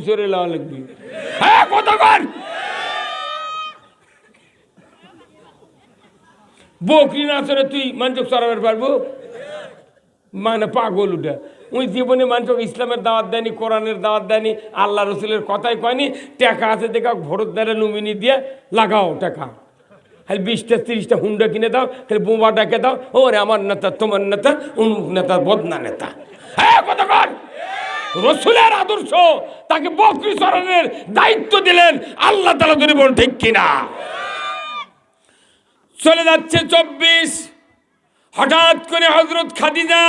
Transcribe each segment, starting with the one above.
চড়ে লওয়া লাগবে। হ্যাঁ কতক্ষণ বকরি না চড়ে তুই মানুষ চড়াবার পারবো? মানে পাগল উঠে ওই জীবনে মানুষ ইসলামের দাওয়াত দেয়নি, কোরআনের দাওয়াত দেয়নি, আল্লাহ রসুলের কথাই কয়নি। টাকা আছে দেখা ভোট দ্বারা নমিনি দিয়ে লাগাও টাকা, খালি 20টা 30টা হুন্ডা কিনে দাও, খালি বোমা ডাকে দাও, ওরে আমার নেতা তোমার নেতা অমুক নেতা বদনা নেতা। হ্যাঁ কতক্ষণ রসুলের আদর্শ তাকে বকরি চড়ানোর দায়িত্ব দিলেন আল্লাহ তাআলা, ধরে বল ঠিক কিনা? চলে যাচ্ছে 24, হঠাৎ করে হযরত খাদিজা,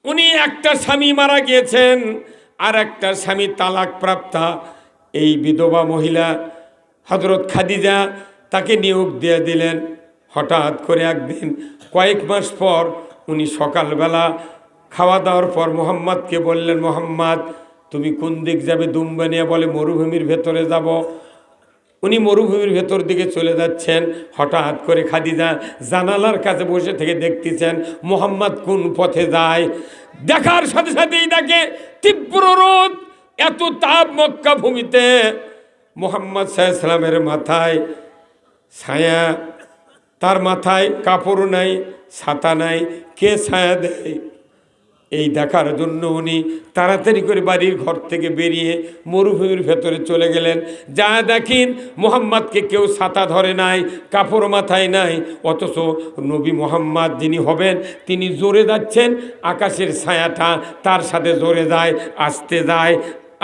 উনি একটা স্বামী মারা গিয়েছেন আর একটা স্বামী তালাক প্রাপ্তা, এই বিধবা মহিলা হযরত খাদিজা তাকে নিয়োগ দিয়ে দিলেন। হঠাৎ করে একদিন কয়েক মাস পর উনি সকালবেলা খাওয়া দাওয়ার পর মোহাম্মদকে বললেন, মোহাম্মদ তুমি কোন দিক যাবে? দুম্বা নিয়ে বলে মরুভূমির ভেতরে যাব। উনি মরুভূমির ভেতর দিকে চলে যাচ্ছেন। হঠাৎ করে খাদিজা জানালার কাছে বসে থেকে দেখতেছেন মোহাম্মদ কোন পথে যায়। দেখার সাথে সাথেই দেখে তীব্র রোদ, এত তাপ মক্কা ভূমিতে। মোহাম্মদ সাল্লাল্লাহু আলাইহি সাল্লামের মাথায় ছায়া, তার মাথায় কাপড় নাই, ছাতা নাই, কে ছায়া দেয়? এই দেখার জন্য উনি তাড়াতাড়ি করে বাড়ির ঘর থেকে বেরিয়ে মরুভূমির ভেতরে চলে গেলেন। যা দেখেন মোহাম্মদকে কেউ ছাতা ধরে নাই, কাপড় মাথায় নাই, অথচ নবী মোহাম্মদ যিনি হবেন তিনি জোরে যাচ্ছেন, আকাশের ছায়াটা তার সাথে জোরে যায়, আসতে যায়,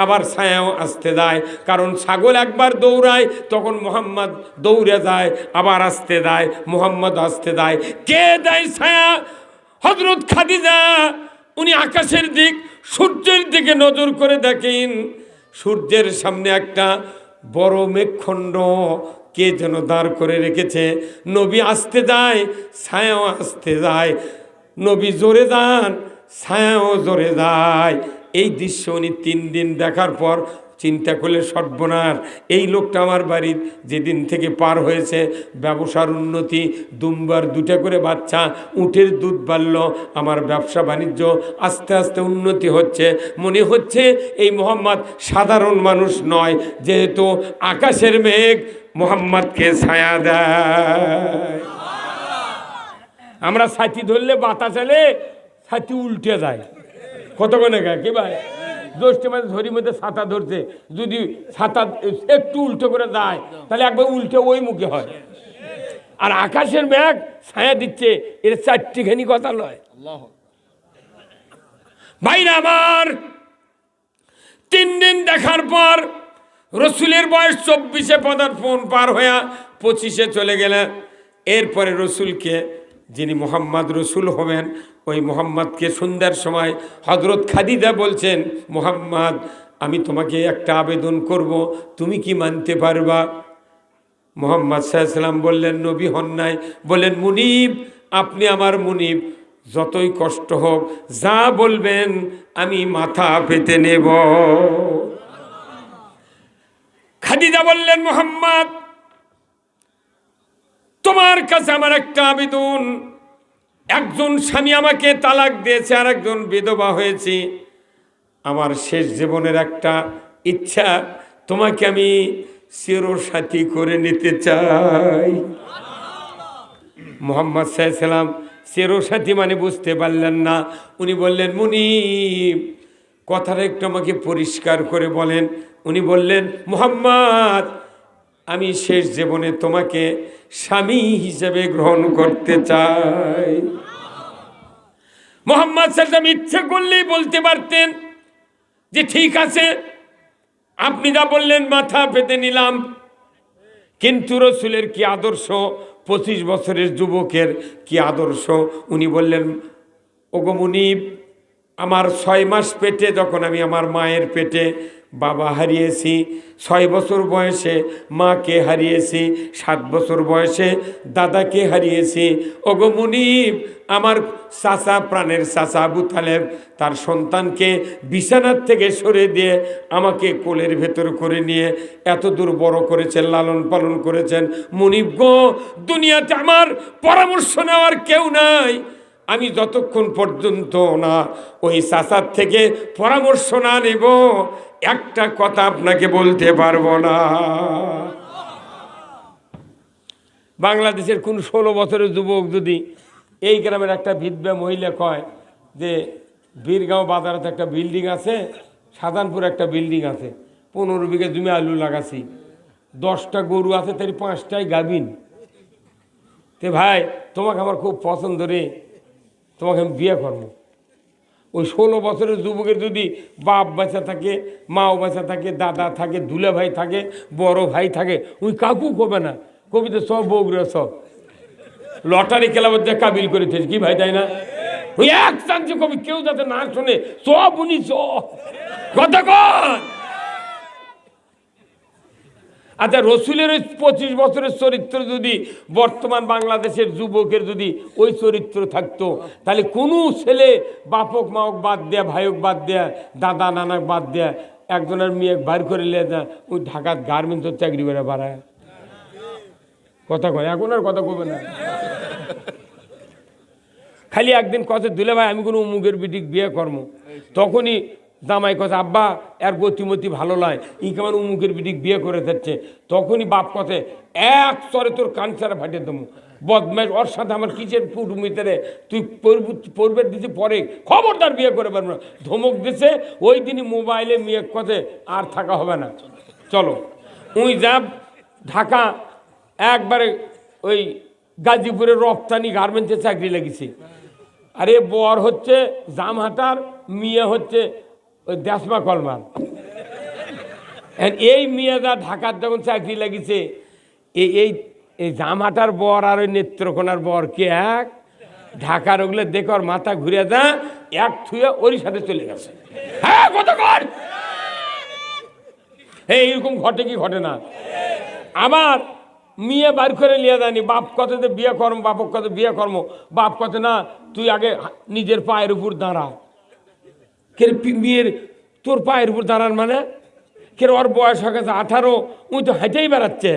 আবার ছায়াও আসতে যায়। কারণ ছাগল একবার দৌড়ায় তখন মোহাম্মদ দৌড়ে যায়, আবার আসতে যায়, মোহাম্মদ আসতে যায়। কে দেয় ছায়া? হযরত খাদিজা। উনি আকাশের দিক, সূর্যের দিকে নজর করে দেখেন সূর্যের সামনে একটা বড় মেঘখণ্ড কে যেন দাঁড় করে রেখেছে। নবী আসতে যায়, ছায়াও আসতে যায়, নবী জোরে যান, ছায়াও জোরে যায়। এই দৃশ্য উনি 3 দিন দেখার পর চিন্তা করলে সর্বনাশ, এই লোকটা আমার বাড়ির যেদিন থেকে পার হয়েছে, ব্যবসার উন্নতি, দুম্বার 2টা করে বাচ্চা, উটের দুধ বাড়ল, আমার ব্যবসা বাণিজ্য আস্তে আস্তে উন্নতি হচ্ছে। মনে হচ্ছে এই মোহাম্মদ সাধারণ মানুষ নয়, যেহেতু আকাশের মেঘ মোহাম্মদকে ছায়া দেয়। আমরা ছাতি ধরলে বাতাস এলে ছাতি উল্টে যায়, কতক্ষণে গায় কি ভাই? জ্যৈষ্ঠী মাসে ঝড়ির মধ্যে ছাতা ধরছে, যদি ছাতা একটু উল্টো করে যায় তাহলে একবার উল্টে ওই মুখে হয়। আর আকাশের মেঘ ছায়া দিচ্ছে, এর 4টিখানি কথা লয়। ভাইরা আমার, 3 দিন দেখার পর রসুলের বয়স 24-এ পদার্পণ পার হয়ে 25-এ চলে গেলেন। এরপরে রসুলকে, যিনি মোহাম্মদ রসুল হবেন, ওই মোহাম্মদকে সন্ধ্যার সময় হযরত খাদিজা বলছেন, মোহাম্মদ আমি তোমাকে একটা আবেদন করব, তুমি কি মানতে পারবা? মোহাম্মদ সাল্লাল্লাহু আলাইহি সাল্লাম বললেন, নবী হন নাই, বলেন মুনিব, আপনি আমার মুনিব, যতই কষ্ট হোক যা বলবেন আমি মাথা পেতে নেব। খাদিজা বললেন, মোহাম্মদ তোমার কাছে আমার একটা আবেদন, একজন স্বামী আমাকে তালাক দিয়েছে আর একজন বিধবা হয়েছি, আমার শেষ জীবনের একটা ইচ্ছা, তোমাকে আমি চিরসাথী করে নিতে চাই। মোহাম্মদ সাল্লাল্লাহু আলাইহি সাল্লাম চিরসাথী মানে বুঝতে পারলেন না। উনি বললেন, মুনিব কথাটা একটু আমাকে পরিষ্কার করে বলেন। উনি বললেন, মোহাম্মদ আমি শেষ জীবনে তোমাকে স্বামী হিসেবে গ্রহণ করতে চাই। মোহাম্মদ সাল্লাল্লাহু আলাইহি ওয়াসাল্লাম ইচ্ছে করলেই বলতে পারতেন যে ঠিক আছে, আপনি যা বললেন মাথা পেতে নিলাম, কিন্তু রসুলের কি আদর্শ, 25 বছরের যুবকের কি আদর্শ। উনি বললেন, ওগো মুনিব, আমার 6 মাস পেটে, যখন আমি আমার মায়ের পেটে বাবা হারিয়েছি, 6 বছর বয়সে মাকে হারিয়েছি, 7 বছর বয়সে দাদাকে হারিয়েছি। ওগো মুনিব, আমার চাচা, প্রাণের চাচা আবু তালেব তার সন্তানকে বিছানার থেকে সরে দিয়ে আমাকে কোলের ভেতর করে নিয়ে এত দূর বড় করেছেন, লালন পালন করেছেন। মুনিব গো, দুনিয়াতে আমার পরামর্শ নেওয়ার কেউ নাই, আমি যতক্ষণ পর্যন্ত না ওই চাচার থেকে পরামর্শ না নেব একটা কথা আপনাকে বলতে পারবো না। বাংলাদেশের কোন 16 বছরের যুবক যদি এই গ্রামের একটা বিধবা মহিলা কয় যে বীরগাঁও বাজারে একটা বিল্ডিং আছে, সাধারণপুর একটা বিল্ডিং আছে, 15 বিঘা জমি আলু লাগাছি, 10টা গরু আছে, তাই 5টাই গাভিন, তে ভাই তোমাকে আমার খুব পছন্দ রে, তোমাকে আমি বিয়ে করবো। ওই 16 বছরের যুবকের যদি বাপ বাচ্চা থাকে, মাও বাচ্চা থাকে, দাদা থাকে, দুলা ভাই থাকে, বড় ভাই থাকে, ওই কাকু কবে না, কবিতা সব বউগুলো সব লটারি খেলাবার দিয়ে কাবিল করে থেছে কি ভাই, তাই না? ওই এক চান্সে কবি কেউ যাতে না শোনে সব উনি কথা কন। আচ্ছা, রসুলের ওই 25 বছরের চরিত্র যদি বর্তমান বাংলাদেশের যুবকের যদি ওই চরিত্র থাকতো, তাহলে কোনো ছেলে বাপক মাওক বাদ দেয়া, ভাইক বাদ দেয়া, দাদা নানাক বাদ দেয়া একজনের মেয়ে বার করে নিয়ে যা ওই ঢাকার গার্মেন্টসের চাকরি করে বাড়ায়। কথা কয়, এখন আর কথা কবে না। খালি একদিন কথা দিলে ভাই আমি কোনো উমুকের বিটিক বিয়ে কর্ম, তখনই জামাই কথা আব্বা এর গতিমতি ভালো নয়, ই কেমন উমুকের বিটিক বিয়ে করে যাচ্ছে, তখনই বাপ কথা এক চরে তোর কানসারা ফাটিয়ে দেবো, বদমাইশ, ওর সাথে আমার কিসের ফুটমিতে তুই পড়বে দিতে পরে খবরদার বিয়ে করে পারবো না, ধমক দিছে। ওই দিনই মোবাইলে মেয়ে কথা আর থাকা হবে না, চলো উই যা ঢাকা একবারে ওই গাজীপুরের রপ্তানি গার্মেন্টসে চাকরি লেগেছে। আরে বর হচ্ছে জামহাটার, মেয়ে হচ্ছে ওই দেশমা কলমার। এই মেয়েরা ঢাকার যখন চাকরি লাগিছে, এই এই জামহাটার বর আর ওই নেত্রকোনার বর কে এক, ঢাকার ওগুলো দেখে ওর মাথা ঘুরে যা এক থুয়ে ওরই সাথে চলে গেছে। হ্যাঁ কত কর, এইরকম ঘটে কি ঘটে না? আমার মেয়ে বার করে লিয়ে জানি, বাপ কথাতে বিয়ে কর্ম, বাপক কথা বিয়ে কর্ম, বাপ কথা না তুই আগে নিজের পায়ের উপর দাঁড়া। কে মেয়ের তোর পায়ের উপর দাঁড়ান মানে কে, ওর বয়স হয়ে গেছে 18, উই তো হেঁটেই বেড়াচ্ছে,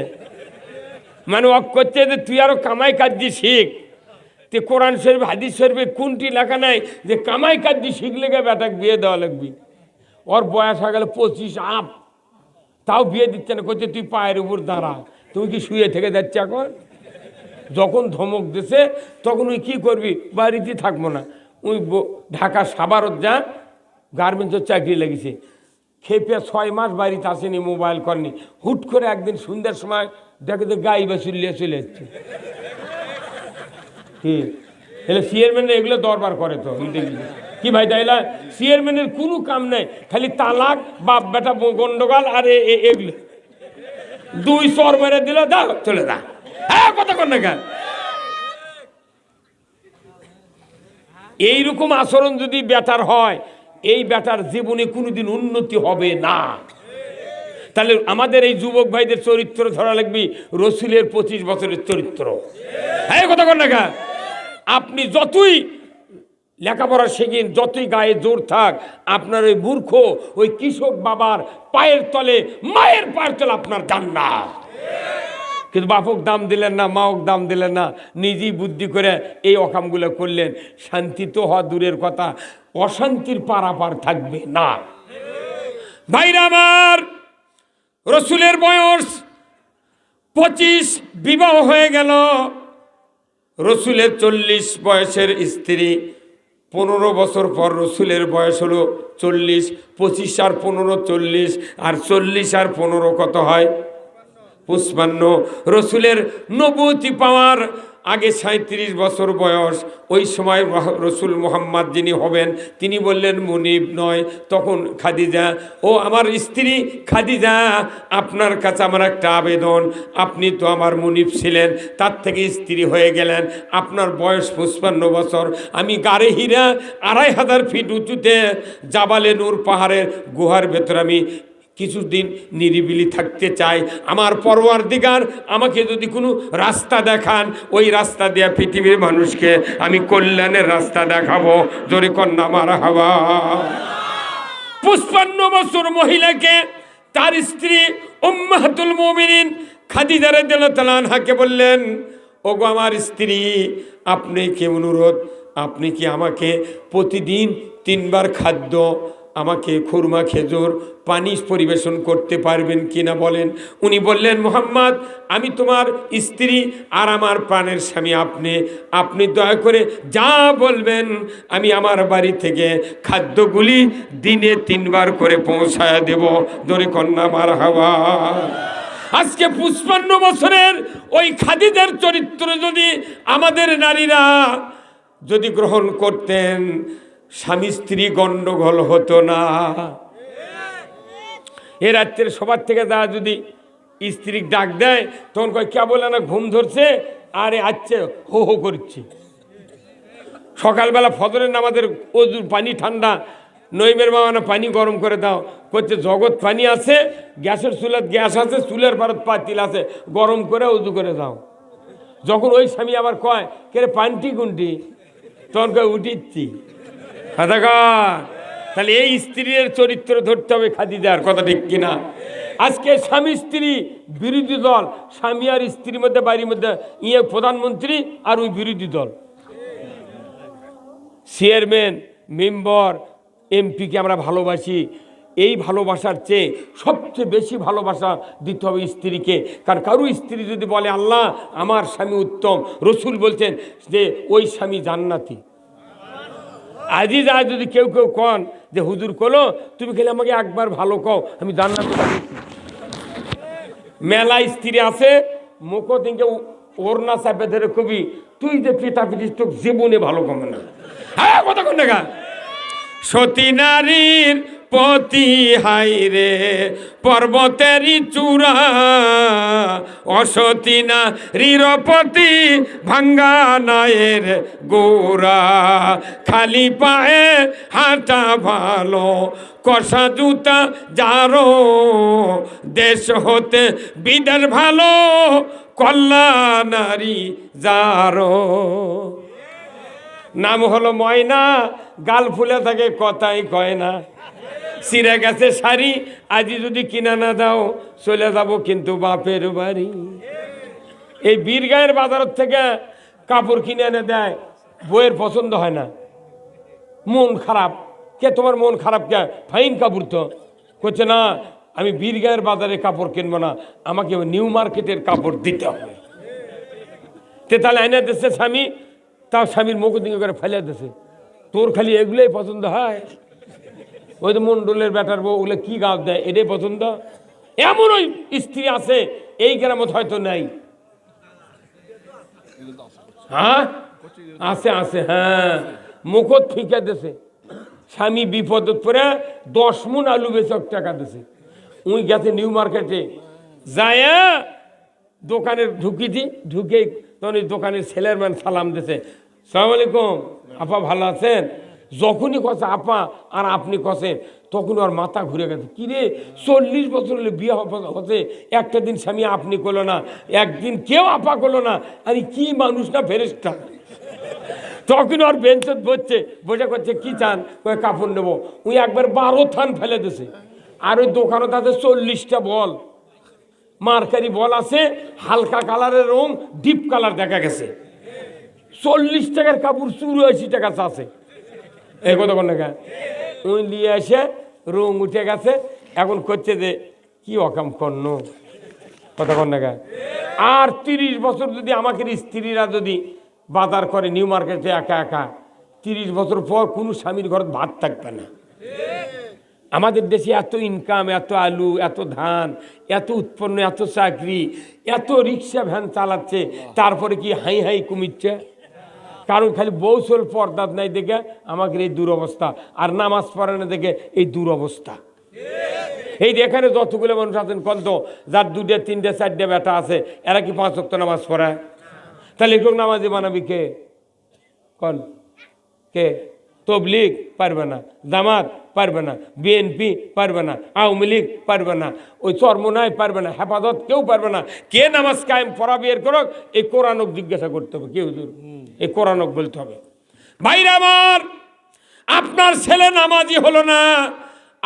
মানে ও করছে যে তুই আরো কামাই কাজ দিয়ে শিখ। তে কোরআন শরীফ হাদিস শরীফে কোনটি লেখা নাই যে কামাই কাজ দিয়ে শিখলে গে বেটাকে বিয়ে দেওয়া লাগবি? ওর বয়স হয়ে গেলে 25 আপ, তাও বিয়ে দিচ্ছে না, করছে তুই পায়ের উপর দাঁড়া। তুমি কি শুয়ে থেকে যাচ্ছে এখন? যখন ধমক দিছে তখন ওই কী করবি, বাড়িতে থাকবো না, ওই ঢাকা সাভারত যা গার্মেন্টসের চাকরি লেগেছে, খেপে 6 মাস বাড়িতে আসেনি, মোবাইল করেনি, হুট করে একদিন সন্ধ্যার সময় দেখে তো গাই বা চুলিয়ে চলে যাচ্ছে। কি এলে চেয়ারম্যান এগুলো দরবার করে তো কি ভাই, তাইলা চেয়ারম্যানের কোনো কাম নেই, খালি তালাক, বাপ বেটা গন্ডগোল, আর এগুলো 2 চর মেরে দিল, দাও চলে যা। হ্যাঁ কথা কর না কেন? এইরকম আচরণ যদি বেটার হয়, এই বেটার জীবনে কোনোদিন উন্নতি হবে না। তাহলে আমাদের এই যুবক ভাইদের চরিত্র ধরা লাগবে রসুলের 25 বছরের চরিত্র। হ্যাঁ কথা কর না কেন? আপনি যতই লেখাপড়া শেখেন, যতই গায়ে জোর থাক, আপনার ওই মূর্খ ওই কৃষক বাবার পায়ের তলে, মায়ের পায়ের তলে আপনার জান্নাত। কিন্তু বাপক দাম দিলেন না, মাওক দাম দিলেন না, নিজেই বুদ্ধি করে এই অকামগুলো করলেন। শান্তি তো হওয়া দূরের কথা, অশান্তির পারাপার থাকবে না। ভাইরা আমার, রসুলের বয়স 25, বিবাহ হয়ে গেল। রসুলের 40 বয়সের স্ত্রী, 15 বছর পর রসুলের বয়স হলো 40, 25 আর 15 40, আর 40 আর 15 কত হয়? 55। রসুলের নবুয়তি পাওয়ার আগে 37 বছর বয়স। ওই সময় রসুল মোহাম্মদ যিনি হবেন তিনি বললেন মুনিব নয়, তখন খাদিজা, ও আমার স্ত্রী খাদিজা, আপনার কাছে আমার একটা আবেদন, আপনি তো আমার মুনিব ছিলেন, তার থেকে স্ত্রী হয়ে গেলেন, আপনার বয়স 55 বছর, আমি গারে হীরা 2500 ফিট উঁচুতে জাবালে নূর পাহাড়ের গুহার ভেতর আমি কিছুদিন নিরিবিলি থাকতে চাই। আমার পরওয়ারদিগার আমাকে যদি কোনো রাস্তা দেখান, ওই রাস্তা দিয়ে পৃথিবীর মানুষকে আমি কল্যাণের রাস্তা দেখাবো। জোরে কন্যা মারহাবা। 55 বছর মহিলাকে তার স্ত্রী উম্মাহাতুল মুমিনিন খাদিজা রাদিয়াল্লাহু তাআলা আনহাকে বললেন, ওগো আমার স্ত্রী, আপনি কি অনুরোধ, আপনি কি আমাকে প্রতিদিন 3 বার খাদ্য, আমাকে খুরমা খেজুর পানি পরিবেশন করতে পারবেন কিনা বলেন। উনি বললেন, মুহাম্মদ, আমি তোমার স্ত্রী আর আমার প্রাণের স্বামী আপনি দয়া করে যা বলবেন আমি আমার বাড়ি থেকে খাদ্যগুলি দিনে 3 বার করে পৌঁছায় দেব। ধরে কন্যা মারহাবা। আজকে 55 বছরের ওই খাদিজার চরিত্র যদি আমাদের নারীরা যদি গ্রহণ করতেন, স্বামী স্ত্রী গন্ডগোল হতো না। এ রাত্রের সবার থেকে যা যদি স্ত্রী ডাক দেয়, তখন কয় কে বলে না ঘুম ধরছে, আরে আচ্ছে হো হো করছে। সকালবেলা ফজরের নামাজের ওজুর পানি ঠান্ডা, নইমের মামানা পানি গরম করে দাও, করছে জগৎ পানি আছে, গ্যাসের চুলার গ্যাস আছে, চুলের ভারত পাতিল আছে, গরম করে উজু করে দাও। যখন ওই স্বামী আবার কয় কে পানটি গুনটি, তখন কয় উঠিচ্ছি। তাহলে এই স্ত্রীর চরিত্র ধরতে হবে খাদিজার, কথা ঠিক কিনা? আজকে স্বামী স্ত্রী বিরোধী দল, স্বামী আর স্ত্রীর মধ্যে বাড়ির মধ্যে প্রধানমন্ত্রী আর ওই বিরোধী দল, চেয়ারম্যান, মেম্বার, এমপিকে আমরা ভালোবাসি। এই ভালোবাসার চেয়ে সবচেয়ে বেশি ভালোবাসা দিতে হবে স্ত্রীকে। কারণ কারো স্ত্রী যদি বলে আল্লাহ আমার স্বামী উত্তম, রসুল বলছেন যে ওই স্বামী জান্নাতি। আজই যা যদি কেউ কন যে হুজুর কলো তুমি খেলে আমাকে একবার ভালো কও, আমি জান্নাতে। মেলা স্ত্রী আছে মুখ থেকে ওড়না চাপে ধরে কবি তুই যে পিতা পিটিস তোকে জীবনে ভালো কমে না। হ্যাঁ কথা কোন দেখা। সতী নারীর পতি হাই রে পর্বতেরই চূড়া, অসতী নারীর পতি ভাঙ্গা নায়ের গোরা, খালি পায়ে হাঁটা ভালো কষা জুতা যারো, দেশ হতে বিদেশ ভালো কল্যাণ নারী যারো। নাম হলো ময়না, গাল ফুলে থাকে কথাই কয় না, ছিঁড়ে গেছে শাড়ি আজি যদি কিনা না দাও চলে যাব কিন্তু বাপের বাড়ি। এই বীরগাঁয়ের বাজার থেকে কাপড় কিনে এনে দেয়, বইয়ের পছন্দ হয় না, মন খারাপ। কে তোমার মন খারাপ কে? ফাইন কাপড় তো। করছে না আমি বীরগাঁয়ের বাজারে কাপড় কিনবো না, আমাকে নিউ মার্কেটের কাপড় দিতে হবে। তাহলে এনে দিচ্ছে স্বামী, তাও স্বামীর মুখ দিকে করে ফেলে দিছে, তোর খালি এগুলোই পছন্দ হয়? ওই তো মন্ডলের ব্যাটার বউ ওগুলো কি গাছ দেয় এটাই পছন্দ। এমন ওই স্ত্রী আছে এই গ্রামত হয়তো নাই। হ্যাঁ আছে আছে, হ্যাঁ মুখত ফিকে দিছে, স্বামী বিপদত পরে 10 মণ আলু বেচে টাকা দিছে। উই গেছে নিউ মার্কেটে, যায় দোকানে ঢুকে তখন এই দোকানের ছেলের সালাম দিছে, সালাম আলাইকুম আপা ভালো আছেন? যখনই কছে আপা আর আপনি কছেন তখন ওর মাথা ঘুরে গেছে। কিরে 40 বছর হলে বিয়ে হচ্ছে, একটা দিন স্বামী আপনি করলো না, একদিন কেউ আপা করলো না, আরে কি মানুষ না ফেরেশতা। তখন ওর বেঞ্চত বসে করছে কি চান? ওই কাপড় নেবো। উনি একবার 12 থান ফেলে দিছে। আর ওই দোকানে তাদের 40টা বল, মার্কারি বল আছে, হালকা কালারের রং, ডিপ কালার দেখা গেছে। 40 টাকার কাপড় 84 টাকা আছে। এই কথা কোন টাকা? উনি নিয়ে এসে রং উঠে গেছে, এখন করছে যে কি অকাম কর্ণ, কথা কোন টাকা। আর 30 বছর যদি আমাকে স্ত্রীরা যদি বাজার করে নিউ মার্কেটে একা একা, 30 বছর পর কোনো স্বামীর ঘরে ভাত থাকবে না। আমাদের দেশে এত ইনকাম, এত আলু, এত ধান, এত উৎপন্ন, এত চাকরি, এত রিক্সা ভ্যান চালাচ্ছে, তারপরে কি হাই হাই কমিচ্ছে? কারণ খালি বৌসল পর্দাত নাই দেখে আমাদের এই দুরবস্থা, আর নামাজ পড়ে না দেখে এই দুরবস্থা। এই এখানে যতগুলো মানুষ আছেন কত, যার 2টা 3টা 4টা বেটা আছে, এরা কি 5 ওয়াক্ত নামাজ পড়ায়? তাহলে এরকম নামাজি বানাবি কে? কন কে? তবলিগ পারবে না, জামাত পারবে না, বিএনপি পারবে না, আওয়ামী লীগ পারবে না, ওই চরমোনাই পারবে না, হেফাজত কেউ পারবে না। কে নামাজ কায়েম পড়াবে এর করক? এই কোরআনক জিজ্ঞাসা করতে হবে, কি হুজুর এই কোরআনক বলতে হবে। ভাইরা আমার, আপনার ছেলে নামাজি হলো না,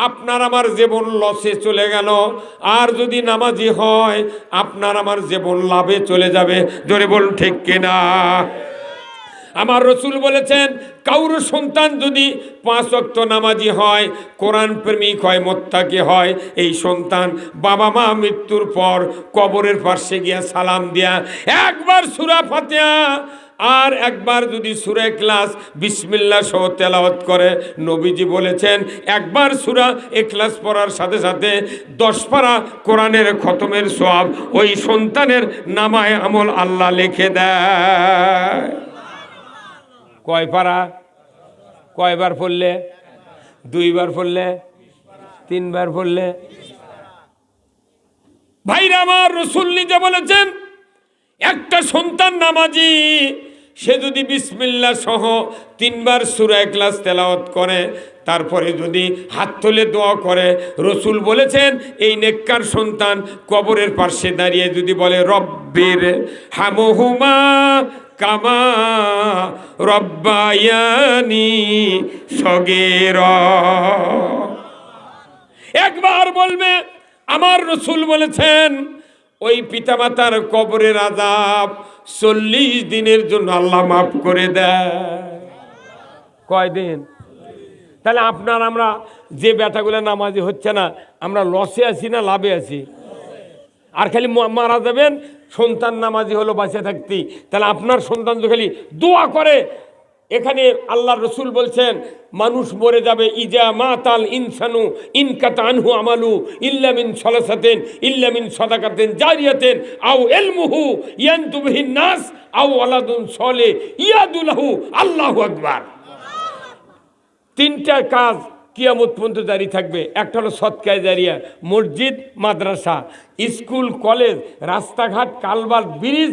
আপনার আমার জীবন লসে চলে গেল। আর যদি নামাজি হয় আপনার আমার জীবন লাভে চলে যাবে। জোরে বলুন ঠিক কিনা? আমার রসুল বলেছেন কারোর সন্তান যদি 5 ওয়াক্ত নামাজি হয়, কোরআন প্রেমিক হয়, মোত্তাকি হয়, এই সন্তান বাবা মা মৃত্যুর পর কবরের পাশে গিয়া সালাম দিয়া একবার সূরা ফাতিহা আর একবার যদি সূরা ইখলাস বিসমিল্লাহ সহ তেলাওয়াত করে, নবীজি বলেছেন একবার সূরা ইখলাস পড়ার সাথে সাথে 10 পারা কোরআনের খতমের সওয়াব ওই সন্তানের নামায় আমল আল্লাহ লিখে দেয়। কয় পারা? কয়বার পড়লে? 2 বার পড়লে? 3 বার পড়লে? ভাইরা আমার, রসুল নিজে বলেছেন একটা সন্তান নামাজি সে যদি বিসমিল্লাহ সহ 3 বার সূরা ইখলাস তেলাওয়াত করে, তারপরে যদি হাত তুলে দোয়া করে, রসুল বলেছেন এই নেককার সন্তান কবরের পাশে দাঁড়িয়ে যদি বলে রব্বির হামহুমা কামা রব্বায়ানি সগীরা, একবার বলবে আমার রসুল বলেছেন ওই পিতামাতার কবরের আযাব 40 দিনের জন্য আল্লাহ মাফ করে দেয়। কয়দিন? তাহলে আপনার আমরা যে বেটাগুলো নামাজি হচ্ছে না, আমরা লসে আছি না লাভে আছি? আর খালি মারা যাবেন, সন্তান নামাজি হলো বাঁচে থাকতি, তাহলে আপনার সন্তান তো খালি দোয়া করে। এখানে আল্লাহ রসুল বলছেন মানুষ মরে যাবে, ইজা মাতাল ইনসানু ইনকাতা আনহু আমালু ইল্লা মিন সালাসাতিন ইল্লা মিন সাদাকাতিন জারিয়াতিন আও ইলমুহু ইয়ানতু বিহিন নাস আও ওয়ালাদুন সালেহ ইয়াদুলাহু। আল্লাহু আকবার। 3টা কাজ কিয়ামত পর্যন্ত জারি থাকবে। একটা হলো সদকায়ে জারিয়া, মসজিদ, মাদ্রাসা, স্কুল, কলেজ, রাস্তাঘাট, কালভার্ট, ব্রিজ,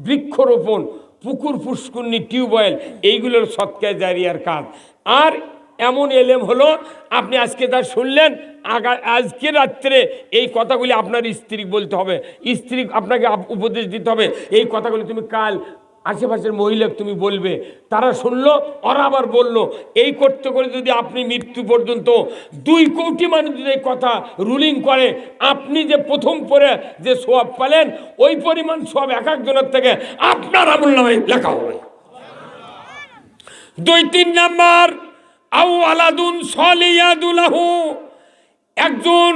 বৃক্ষরোপণ, পুকুর, পুষ্করণী, টিউবওয়েল, এইগুলোর সদকায়ে জারিয়ার কাজ। আর এমন এলেম হলো আপনি আজকে যা শুনলেন, আজকে রাত্রে এই কথাগুলি আপনার স্ত্রী বলতে হবে, স্ত্রী আপনাকে উপদেশ দিতে হবে, এই কথাগুলি তুমি কাল আশেপাশের মহিলাকে তুমি বলবে, তারা শুনলো, ওরা আবার বললো, এই করতে করে যদি আপনি মৃত্যু পর্যন্ত 2 কোটি মানুষ যদি এই কথা রুলিং করে, আপনি যে প্রথম পরে যে সওয়াব পেলেন ওই পরিমাণ সওয়াব এক একজনের থেকে আপনার আমলনামায় লেখা হবে। 2-3 নাম্বার, আও আলাদুন সলিয়াদুলাহু, একজন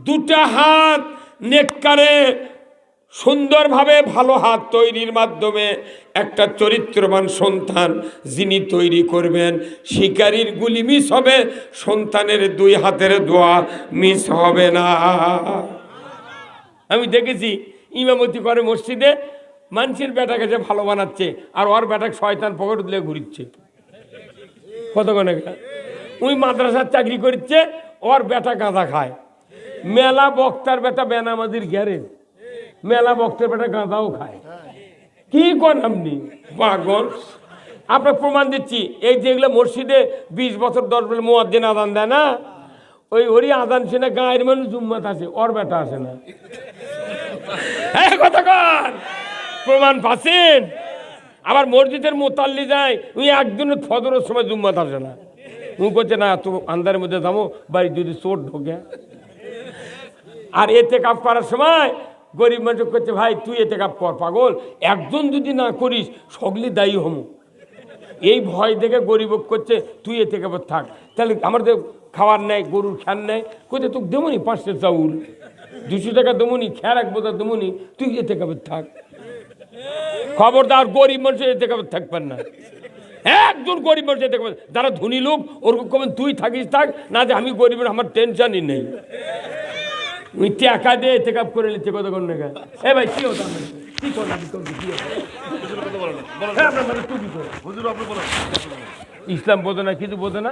2টা হাত নেককারে সুন্দরভাবে ভালো হাত তৈরির মাধ্যমে একটা চরিত্রবান সন্তান যিনি তৈরি করবেন, শিকারীর গুলি মিস হবে, সন্তানের 2 হাতের দোয়া মিস হবে না। আমি দেখেছি ইমামতি করে মসজিদে, মানুষের বেটা কাছে ভালো বানাচ্ছে আর ওর বেটাকে শয়তান পকেট দিলে ঘুরিচ্ছে। কতক্ষণ ওই মাদ্রাসার চাকরি করছে, ওর বেটা গাঁজা খায়। মেলা বক্তার বেটা বেনামাজির গ্যারেজ, মেলা বক্তের বেটা গাঁজাও খায়। কি করেন আপনি পাগল? আপনার প্রমাণ দিচ্ছি, এই যেগুলো মসজিদে 20 বছর 10 বছর মুয়াজ্জিন আজান দেয় না, ওরই আজান শুনে গায়ের মানুষ জুম্মাত আসে, ওর বেটা আসে না। কতক্ষণ প্রমাণ পাচ্ছেন? আবার মসজিদের মোতাল্লি যায়, ওই একজনের ফজরের সময় জুম্মাত আসে না, ও করছে না এত আন্ধারের মধ্যে যাবো, বাড়ি যদি চোর ঢোকে। আর এতেকাফ করার সময় গরিব মানুষ করছে ভাই তুই এতেকাফ কর, পাগল একজন যদি না করিস সকলে দায়ী হম। এই ভয় দেখে গরিব করছে তুই এতেকাফ থাক, তাহলে আমাদের খাওয়ার নেই, গরুর খ্যার নেই, কোথায় তোকে দেবনি 500 চাউল, 200 টাকা দেবনি, খ্যার 1 বোঝা দেবনি, তুই এতেকাফ থাক। খবরদার গরিব মানুষ এতেকাফ থাকবেন না। একজন গরিব মানুষ এতেকাফ, যারা ধনী লোক ওরকম কবেন তুই থাকিস থাক, না যে আমি গরিবের আমার টেনশনই নেই, ওই টাকা দিয়ে এতেকাফ করে নিচ্ছে। কতক্ষণ না এ ভাই কি হতো কি করলাম ইসলাম বোঝে না, কিছু বোঝে না।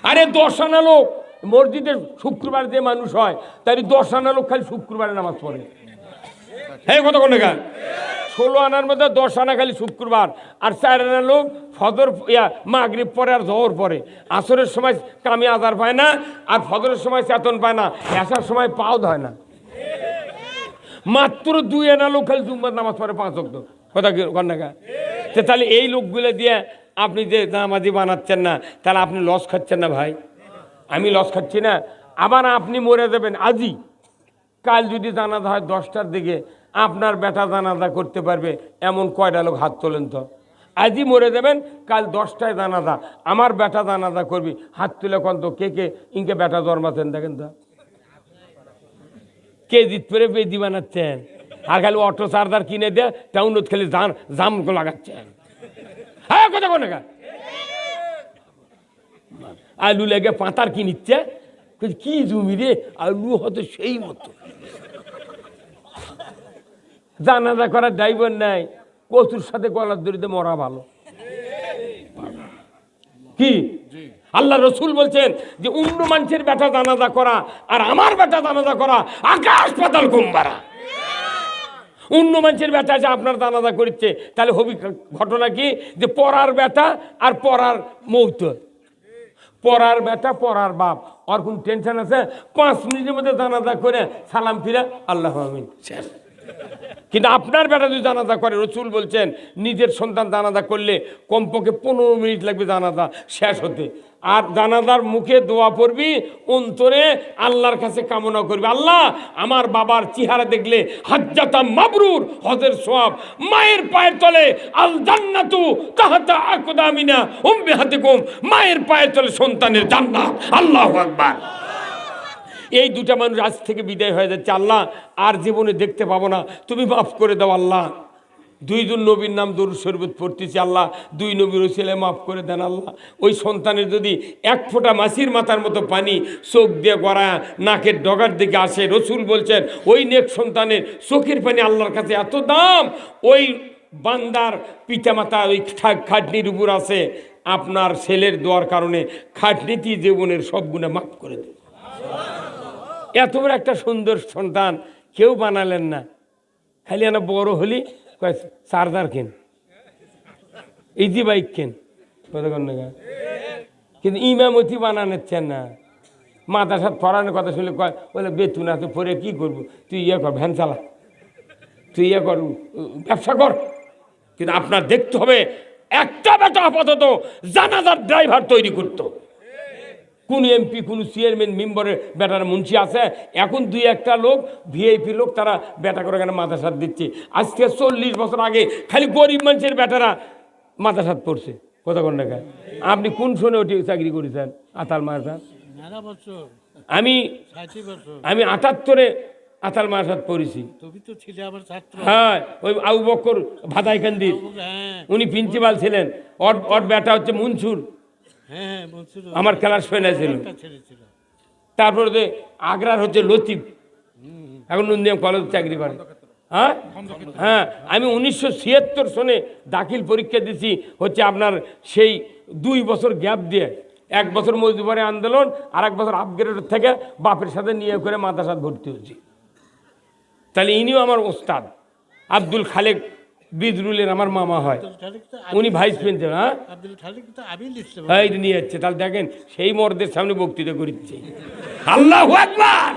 আরে 10 আনা লোক মসজিদে শুক্রবার যে মানুষ হয় তাই 10 আনা লোক খালি শুক্রবারে নামাজ পড়ে। হ্যাঁ কতক্ষণ না 16 আনার মধ্যে 10 আনা খালি শুক্রবার, আর 4 আনা লোক ফজর মাগরিব পরে আর জোহর পরে, আসরের সময় কামি আজার পায় না, আর ফজরের সময় চেতন পায় না, এসার সময় পাও ধয় না। মাত্র 2 আনা লোক খালি জুম্মার নামাজ পড়ে 5 ওয়াক্ত। কথা কন্যা, তাহলে এই লোকগুলো দিয়ে আপনি যে নামাজি বানাচ্ছেন না, তাহলে আপনি লস খাচ্ছেন না ভাই? আমি লস খাচ্ছি না। আবার আপনি মরে যাবেন আজই, কাল যদি জানাজা হয় 10টার দিকে, আপনার বেটা জানাজা করতে পারবে এমন কয়টা লোক হাত তোলেন তো? আজই মরে যাবেন, কাল 10টায় জানাজা, আমার বেটা জানাজা করবি, হাত তুলে কন তো কে কে ইনকে বেটা জন্মাচ্ছেন দেখেন তো। কে জিত পেরে বেদি বানাচ্ছেন, আর খালি অটো চার্জার কিনে দিয়ে টাউনত খালি জাম লাগাচ্ছেন। হ্যাঁ কথা কোন আলু লেগে পাতার কি নিচ্ছে, কি জমি রে, আলু হতো সেই মতো। জানাজা করার ড্রাইভার নাই, কচুর সাথে গলার দড়িতে মরা ভালো। কি আল্লাহ রসুল বলছেন যে অন্য মানুষের বেটা জানাজা করা আর আমার বেটা জানাজা করা আকাশ পাতাল কুম্বারা। অন্য মানুষের বেটা আছে আপনার জানাজা করছে, তাহলে হবি ঘটনা কি যে পড়ার বেটা আর পড়ার মৌত, পড়ার বেটা পড়ার বাপ, আর কোন টেনশন আছে? 5 মিনিটের মধ্যে জানাজা করে সালাম ফিরা আল্লাহ আমিন শেষ। কিন্তু আপনার বেটা যদি জানাজা করে, রসুল বলছেন নিজের সন্তান জানাজা করলে কমপক্ষে 15 মিনিট লাগবে জানাজা শেষ হতে। আর জানাজার মুখে দোয়া পড়বি, অন্তরে আল্লাহর কাছে কামনা করবি, আল্লাহ আমার বাবার চেহারা দেখলে হাজ্জাতা মাবরুর, হজের সওয়াব, মায়ের পায়ের তলে আল জান্নাতু তাহতা আকদামিনা উম্মাহাতিকুম, মায়ের পায়ের তলে সন্তানের জান্নাত। আল্লাহু আকবার। এই দুটা মানুষ আজ থেকে বিদায় হয়ে যাচ্ছে, আল্লাহ আর জীবনে দেখতে পাবো না, তুমি মাফ করে দাও আল্লাহ। 2 নবীর নাম দরুদ শরীফ পড়তেছি, আল্লাহ 2 নবীর ওসিলে মাফ করে দেন আল্লাহ। ওই সন্তানের যদি 1 ফোঁটা মাছির মাথার মতো পানি চোখ দিয়ে গড়া নাকের ডগার দিকে আসে, রসুল বলছেন ওই নেক সন্তানের চোখের পানি আল্লাহর কাছে এত দাম, ওই বান্দার পিতামাতা ওই খাটনির উপর আছে, আপনার ছেলের দোয়ার কারণে খাটনিটি জীবনের সব গুণে মাফ করে দেয়। এত বড় একটা সুন্দর সন্তান কেউ বানালেন না, খালি না বড় হলি চার্জার কেন, ইজি বাইক কেন, কিন্তু ইমামতি বানাচ্ছেন না। মাদ্রাসার পড়ানোর কথা শুনলে কয় বলে বেতন আছে পরে কি করবো, তুই ইয়ে কর ভ্যান চালা, তুই ইয়ে কর ব্যবসা কর। কিন্তু আপনার দেখতে হবে একটা বেটা আপাতত জানাজার ড্রাইভার তৈরি করতো। কোন এমপি কোন চেয়ারম্যান মেম্বারের বেটার মুন্সি আছে এখন? 2-1টা লোক ভিআইপি লোক, তারা বেটা করে কেন মাদ্রাসাত দিচ্ছে। আজকে 40 বছর আগে খালি গরিব মানুষের বেটারা মাদ্রাসাত পড়ছে। কথা কোন টাকা? আপনি কোন শোনে ওটি চাকরি করেছেন? আতাল মাদ্রাসা আমি 78-এ আতাল মাদ্রাসাত পড়েছি। হ্যাঁ, ওই আবু বকর ভাদাইকান্দির উনি প্রিন্সিপাল ছিলেন, ওর বেটা হচ্ছে মনসুর, আমার ক্লাস ফেলে ছিল। তারপরে আগ্রার হচ্ছে লতিফ, এখন নন্দিয়াম কলেজ চাকরি করে। হ্যাঁ হ্যাঁ, আমি 1976 সনে দাখিল পরীক্ষা দিছি, হচ্ছে আপনার সেই 2 বছর গ্যাপ দিয়ে, 1 বছর মজদুরি আন্দোলন আর 1 বছর আপগ্রেড থেকে বাপের সাথে নিয়ে করে মাদ্রাসাত ভর্তি হচ্ছি। তাহলে ইনিও আমার ওস্তাদ। আব্দুল খালেক বিজরুলের আমার মামা হয়, উনি ভাইস প্রিন্সিপাল। হ্যাঁ নিয়ে যাচ্ছে, তাহলে দেখেন সেই মর্দের সামনে বক্তৃতা করছে। আল্লাহু আকবার।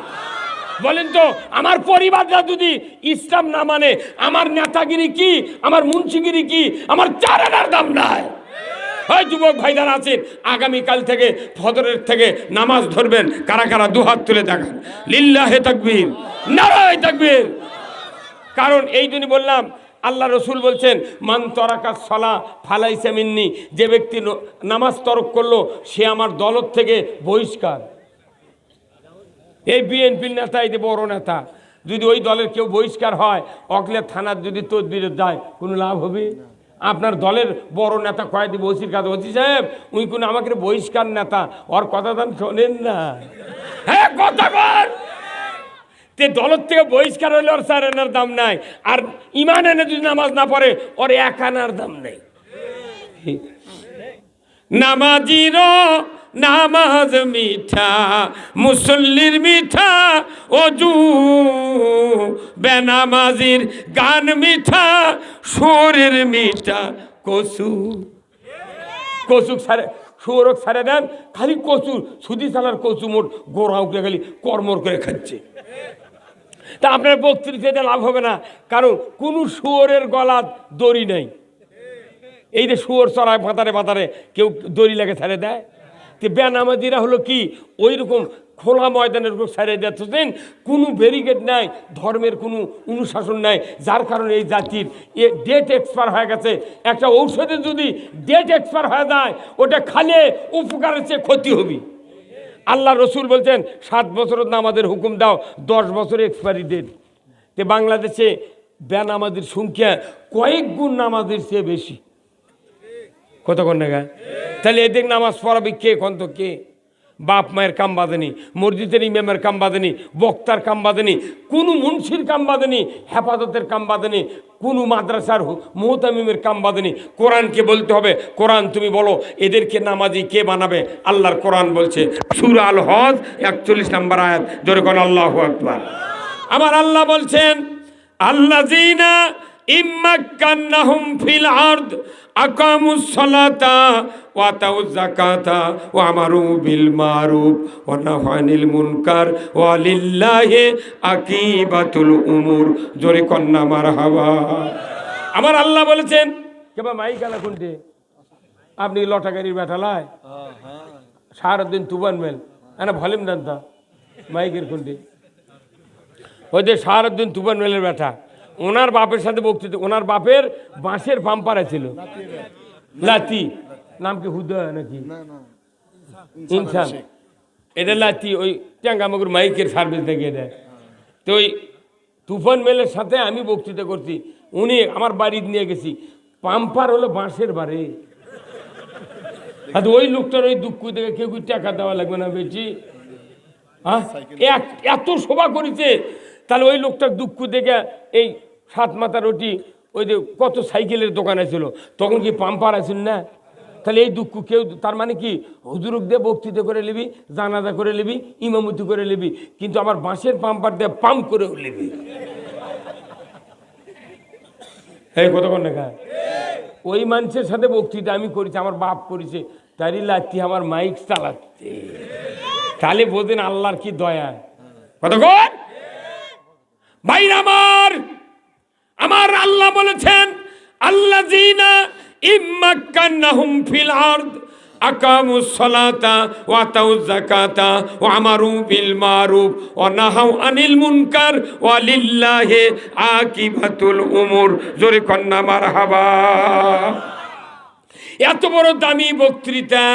বলেন তো আমার পরিবারটা যদি ইসলাম না মানে, আমার নেতাগিরি কি, আমার মুন্সিগিরি কি, আমার চারানার দাম নাই। হয় যুবক ভাইদার আছেন, আগামীকাল থেকে ফজরের থেকে নামাজ ধরবেন, কারা কারা 2 হাত তুলে দেখান, লিল্লাহে তাকবীর, নারায়ে তাকবীর। কারণ এই জন্য বললাম, আল্লাহ রসুল বলছেন মান তরাকা সলা ফালাইসা মিন্নি, যে ব্যক্তি নামাজ তরক করলো সে আমার দলত থেকে বহিষ্কার। এই বিএনপির নেতা, এই যে বড় নেতা, যদি ওই দলের কেউ বহিষ্কার হয়, অকলে থানার যদি তদবিরে যায়, কোনো লাভ হবে? আপনার দলের বড় নেতা কয়েদি বসির কাছে, ওসি সাহেব উনি কোনো আমাকে বহিষ্কার নেতা, ওর কথা দান শোনেন না। হ্যাঁ কথা বল, তে দলের থেকে বহিষ্কার হলে ওর 4 আনার দাম নাই, আর ইমান এনে যদি নামাজ না পড়ে ওর 1 আনার দাম নেই। নামাজির নামাজ মিঠা, মুসল্লির মিঠা অজু, বেনামাজির গান মিঠা, শোরের মিঠা কসু। কসুক সারে শুয়োরক সারে দেন, খালি কচু সুদি চালার কচু মোট গোড়া উঠে খালি কর্মর করে খাচ্ছে। তা আপনার বক্তৃতাতে লাভ হবে না, কারণ কোনো শুয়োরের গলা দড়ি নেই। এই যে শুয়োর চড়ায় পাতারে পাতারে কেউ দড়ি লেগে ছেড়ে দেয়, তে বেনামাজিরা হলো কি ওই রকম খোলা ময়দানের উপর সারিয়ে যাচ্ছেন, কোনো ব্যারিকেড নাই, ধর্মের কোনো অনুশাসন নাই, যার কারণে এই জাতির ডেট এক্সপায়ার হয়ে গেছে। একটা ঔষধে যদি ডেট এক্সপায়ার হয়ে যায়, ওটা খালে উপকারের চেয়ে ক্ষতি হবে। আল্লাহ রসুল বলছেন 7 বছরের নামাজের হুকুম দাও, 10 বছরের এক্সপায়ারি ডেট। তে বাংলাদেশে বেনামাজির সংখ্যা কয়েক গুণ নামাজের চেয়ে বেশি। কতক্ষণ না? তাহলে এদের নামাজ পড়াবে কে? কন্ত কে? বাপ মায়ের কাম বাঁধেনি, মসজিদের ইমামের কাম বাঁধেনি, বক্তার কাম বাঁধেনি, কোনো মুন্সির কাম বাঁধেনি, হেফাজতের কাম বাঁধেনি, কোনো মাদ্রাসার মুহতামিমের কাম বাঁধেনি। কোরআনকে বলতে হবে, কোরআন তুমি বলো এদেরকে নামাজি কে বানাবে? আল্লাহর কোরআন বলছে, সূরা আল হজ 41 নম্বর আয়াত, জোরে কোন আল্লাহু আকবার। আমার আল্লাহ বলছেন, আল্লাযীনা ইম্মাক্কান্নাহুম ফিল আরদ আকামুস সালাতা ওয়া আতাউয যাকাতা ওয়া আমারু বিল মারুফ ওয়া নাহাউ আনিল মুনকার ওয়া লিল্লাহি আকিবাতুল উমুর, জোরে কন্না মারহাবা। আমার আল্লাহ বলেছেন, কেবা মাইকালা কোনটে আপনি লটাগাড়ির বেটালায় সারাদিন তুবান মেল না ভলিউম দেন তা মাইকের কোনটে ওই যে সারাদিন তুবান মেলের বেটা, ওনার বাপের সাথে বক্তৃতা, ওনার বাপের বাঁশের পাম্পারা ছিল, লাতি নাম কি হুদা নাকি ইনসান, এটা লাতি ওই ট্যাঙ্গামগুর মাইকের সার্ভিস দেখিয়ে দেয়। তো ওই তুফান মেলের সাথে আমি বক্তৃতা করছি, উনি আমার বাড়ি নিয়ে গেছি, পাম্পার হলো বাঁশের বাড়ি। আর ওই লোকটার ওই দুঃখ দেখে কেউ টাকা দেওয়া লাগবে না বেশি, হ্যাঁ এত শোভা করেছে। তাহলে ওই লোকটার দুঃখ দেখে এই 7 মাথা রুটি ওই যে কত সাইকেলের দোকানে ছিল, তখন কি পাম্পার আছেন না? তাহলে এই দুঃখ কেউ, তার মানে কি হুজুরক দিয়ে বক্তৃতা করে নিবি, জানাজা করে নিবি, ইমামতি করে নিবি, কিন্তু আমার বাঁশের পাম্পার দিয়ে পাম্প করেও নিবি। এই কতক্ষণ দেখা ওই মানুষের সাথে বক্তৃতা আমি করেছি, আমার বাপ করেছে, তারই লাচ্ছি আমার মাইক চালাচ্ছে। তাহলে বোঝেন আল্লাহর কি দয়া। কতক্ষণ ভাইরা আমার আল্লাহ বলেছেন, আল্লাযীনা ইম্মাক্কান্নাহুম ফিল আরদ আকামুস সালাতা ওয়া আতাউয যাকাতা ওয়া আমারু বিল মারুফ ওয়া নাহাউ আনিল মুনকার ওয়া লিল্লাহি আকিবাতুল উমুর, জোরে কন্না মারহাবা। এত বড় দামি বক্তৃতা